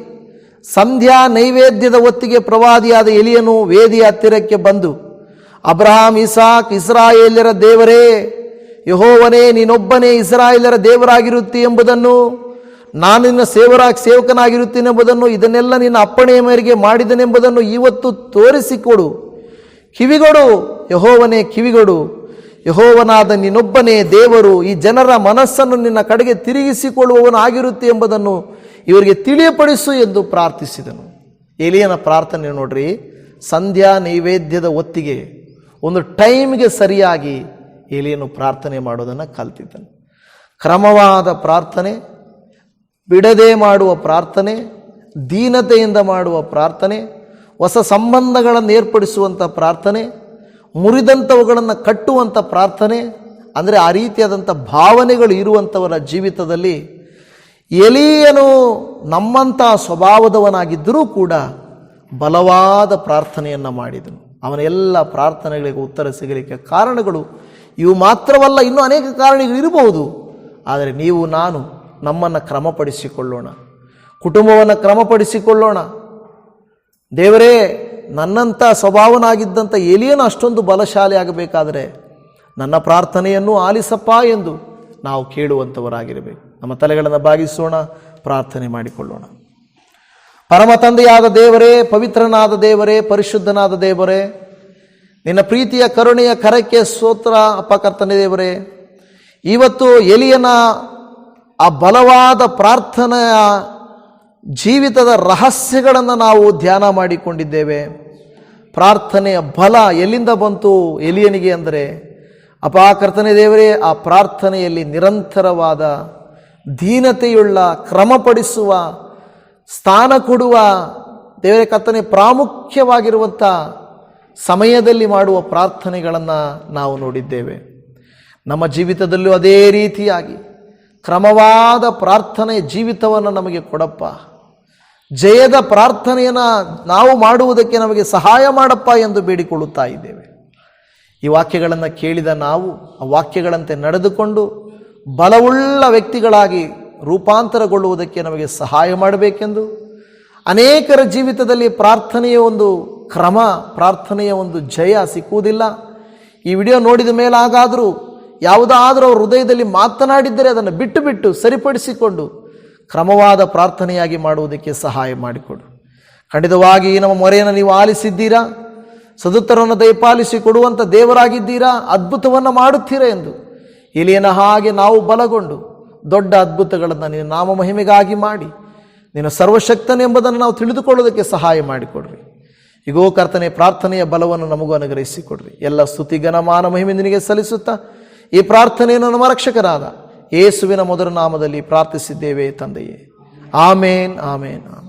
ಸಂಧ್ಯಾ ನೈವೇದ್ಯದ ಹೊತ್ತಿಗೆ ಪ್ರವಾದಿಯಾದ ಎಲಿಯನು ವೇದಿಯ ಹತ್ತಿರಕ್ಕೆ ಬಂದು, ಅಬ್ರಹಾಂ, ಇಸಾಕ್, ಇಸ್ರಾಯೇಲ್ಯರ ದೇವರೇ ಯೆಹೋವನೇ, ನೀನೊಬ್ಬನೇ ಇಸ್ರಾಯೇಲ್ಯರ ದೇವರಾಗಿರುತ್ತಿ ಎಂಬುದನ್ನು, ನಾನು ನಿನ್ನ ಸೇವಕನಾಗಿರುತ್ತೀನೆಂಬುದನ್ನು, ಇದನ್ನೆಲ್ಲ ನಿನ್ನ ಅಪ್ಪಣೆಯ ಮೇರೆಗೆ ಮಾಡಿದನೆಂಬುದನ್ನು ಇವತ್ತು ತೋರಿಸಿಕೊಡು. ಕಿವಿಗೊಡು ಯೆಹೋವನೇ, ಕಿವಿಗೊಡು. ಯೆಹೋವನಾದ ನೀನೊಬ್ಬನೇ ದೇವರು, ಈ ಜನರ ಮನಸ್ಸನ್ನು ನಿನ್ನ ಕಡೆಗೆ ತಿರುಗಿಸಿಕೊಳ್ಳುವವನು ಆಗಿರುತ್ತೆ ಎಂಬುದನ್ನು ಇವರಿಗೆ ತಿಳಿಯಪಡಿಸು ಎಂದು ಪ್ರಾರ್ಥಿಸಿದನು. ಎಲಿಯನ ಪ್ರಾರ್ಥನೆ ನೋಡ್ರಿ, ಸಂಧ್ಯಾ ನೈವೇದ್ಯದ ಹೊತ್ತಿಗೆ ಒಂದು ಟೈಮ್ಗೆ ಸರಿಯಾಗಿ ಎಲಿಯನು ಪ್ರಾರ್ಥನೆ ಮಾಡೋದನ್ನು ಕಲ್ತಿದ್ದನು. ಕ್ರಮವಾದ ಪ್ರಾರ್ಥನೆ, ಬಿಡದೆ ಮಾಡುವ ಪ್ರಾರ್ಥನೆ, ದೀನತೆಯಿಂದ ಮಾಡುವ ಪ್ರಾರ್ಥನೆ, ಹೊಸ ಸಂಬಂಧಗಳನ್ನು ಏರ್ಪಡಿಸುವಂಥ ಪ್ರಾರ್ಥನೆ, ಮುರಿದಂಥವುಗಳನ್ನು ಕಟ್ಟುವಂಥ ಪ್ರಾರ್ಥನೆ, ಅಂದರೆ ಆ ರೀತಿಯಾದಂಥ ಭಾವನೆಗಳು ಇರುವಂಥವರ ಜೀವಿತದಲ್ಲಿ ಎಲೀಯನು ನಮ್ಮಂಥ ಸ್ವಭಾವದವನಾಗಿದ್ದರೂ ಕೂಡ ಬಲವಾದ ಪ್ರಾರ್ಥನೆಯನ್ನು ಮಾಡಿದನು. ಅವನ ಎಲ್ಲ ಪ್ರಾರ್ಥನೆಗಳಿಗೆ ಉತ್ತರ ಸಿಗಲಿಕ್ಕೆ ಕಾರಣಗಳು ಇವು ಮಾತ್ರವಲ್ಲ, ಇನ್ನೂ ಅನೇಕ ಕಾರಣಗಳು ಇರಬಹುದು. ಆದರೆ ನೀವು ನಾನು ನಮ್ಮನ್ನು ಕ್ರಮಪಡಿಸಿಕೊಳ್ಳೋಣ, ಕುಟುಂಬವನ್ನು ಕ್ರಮಪಡಿಸಿಕೊಳ್ಳೋಣ. ದೇವರೇ, ನನ್ನಂಥ ಸ್ವಭಾವನಾಗಿದ್ದಂಥ ಎಲಿಯನು ಅಷ್ಟೊಂದು ಬಲಶಾಲಿ ಆಗಬೇಕಾದರೆ ನನ್ನ ಪ್ರಾರ್ಥನೆಯನ್ನು ಆಲಿಸಪ್ಪ ಎಂದು ನಾವು ಕೇಳುವಂಥವರಾಗಿರಬೇಕು. ನಮ್ಮ ತಲೆಗಳನ್ನು ಬಾಗಿಸೋಣ, ಪ್ರಾರ್ಥನೆ ಮಾಡಿಕೊಳ್ಳೋಣ. ಪರಮ ತಂದೆಯಾದ ದೇವರೇ, ಪವಿತ್ರನಾದ ದೇವರೇ, ಪರಿಶುದ್ಧನಾದ ದೇವರೇ, ನಿನ್ನ ಪ್ರೀತಿಯ ಕರುಣೆಯ ಕರಕ್ಕೆ ಸ್ತೋತ್ರ ಅಪ್ಪ. ಕರ್ತನೇ ದೇವರೇ, ಇವತ್ತು ಎಲಿಯನ ಆ ಬಲವಾದ ಪ್ರಾರ್ಥನೆಯ ಜೀವಿತದ ರಹಸ್ಯಗಳನ್ನು ನಾವು ಧ್ಯಾನ ಮಾಡಿಕೊಂಡಿದ್ದೇವೆ. ಪ್ರಾರ್ಥನೆಯ ಬಲ ಎಲ್ಲಿಂದ ಬಂತು ಎಲಿಯನಿಗೆ ಅಂದರೆ, ಅಪ್ಪ ಕರ್ತನೇ ದೇವರೇ, ಆ ಪ್ರಾರ್ಥನೆಯಲ್ಲಿ ನಿರಂತರವಾದ ದೀನತೆಯುಳ್ಳ, ಕ್ರಮಪಡಿಸುವ, ಸ್ಥಾನ ಕೊಡುವ, ದೇವರೇ ಕರ್ತನೇ ಪ್ರಾಮುಖ್ಯವಾಗಿರುವಂಥ ಸಮಯದಲ್ಲಿ ಮಾಡುವ ಪ್ರಾರ್ಥನೆಗಳನ್ನು ನಾವು ನೋಡಿದ್ದೇವೆ. ನಮ್ಮ ಜೀವಿತದಲ್ಲೂ ಅದೇ ರೀತಿಯಾಗಿ ಕ್ರಮವಾದ ಪ್ರಾರ್ಥನೆ ಜೀವಿತವನ್ನು ನಮಗೆ ಕೊಡಪ್ಪ. ಜಯದ ಪ್ರಾರ್ಥನೆಯನ್ನು ನಾವು ಮಾಡುವುದಕ್ಕೆ ನಮಗೆ ಸಹಾಯ ಮಾಡಪ್ಪ ಎಂದು ಬೇಡಿಕೊಳ್ಳುತ್ತಾ ಇದ್ದೇವೆ. ಈ ವಾಕ್ಯಗಳನ್ನು ಕೇಳಿದ ನಾವು ಆ ವಾಕ್ಯಗಳಂತೆ ನಡೆದುಕೊಂಡು ಬಲವುಳ್ಳ ವ್ಯಕ್ತಿಗಳಾಗಿ ರೂಪಾಂತರಗೊಳ್ಳುವುದಕ್ಕೆ ನಮಗೆ ಸಹಾಯ ಮಾಡಬೇಕೆಂದು, ಅನೇಕರ ಜೀವಿತದಲ್ಲಿ ಪ್ರಾರ್ಥನೆಯ ಒಂದು ಕ್ರಮ, ಪ್ರಾರ್ಥನೆಯ ಒಂದು ಜಯ ಸಿಕ್ಕುವುದಿಲ್ಲ. ಈ ವಿಡಿಯೋ ನೋಡಿದ ಮೇಲಾಗಾದರೂ ಯಾವುದಾದರೂ ಅವ್ರ ಹೃದಯದಲ್ಲಿ ಮಾತನಾಡಿದ್ದರೆ ಅದನ್ನು ಬಿಟ್ಟು ಸರಿಪಡಿಸಿಕೊಂಡು ಕ್ರಮವಾದ ಪ್ರಾರ್ಥನೆಯಾಗಿ ಮಾಡುವುದಕ್ಕೆ ಸಹಾಯ ಮಾಡಿಕೊಡು. ಖಂಡಿತವಾಗಿ ನಮ್ಮ ಮೊರೆಯನ್ನು ನೀವು ಆಲಿಸಿದ್ದೀರಾ, ಸದುತ್ತರವನ್ನು ದಯಪಾಲಿಸಿ ಕೊಡುವಂಥ ದೇವರಾಗಿದ್ದೀರಾ, ಅದ್ಭುತವನ್ನು ಮಾಡುತ್ತೀರಾ ಎಂದು ಎಲಿಯನ ಹಾಗೆ ನಾವು ಬಲಗೊಂಡು ದೊಡ್ಡ ಅದ್ಭುತಗಳನ್ನು ನಿನ್ನ ನಾಮ ಮಹಿಮೆಗಾಗಿ ಮಾಡಿ ನಿನ್ನ ಸರ್ವಶಕ್ತನೆಂಬುದನ್ನು ನಾವು ತಿಳಿದುಕೊಳ್ಳೋದಕ್ಕೆ ಸಹಾಯ ಮಾಡಿಕೊಡ್ರಿ. ಈಗೋ ಕರ್ತನೆ, ಪ್ರಾರ್ಥನೆಯ ಬಲವನ್ನು ನಮಗೂ ಅನುಗ್ರಹಿಸಿಕೊಡ್ರಿ. ಎಲ್ಲ ಸ್ತುತಿ ಘನಮಾನ ಮಹಿಮೆ ನಿನಗೆ ಸಲ್ಲಿಸುತ್ತಾ ಈ ಪ್ರಾರ್ಥನೆಯನ್ನು ನಮ್ಮ ರಕ್ಷಕರಾದ ಯೇಸುವಿನ ಮಧುರ ನಾಮದಲ್ಲಿ ಪ್ರಾರ್ಥಿಸಿದ್ದೇವೆ ತಂದೆಯೇ. ಆಮೇನ್, ಆಮೇನ್, ಆಮೇನ್.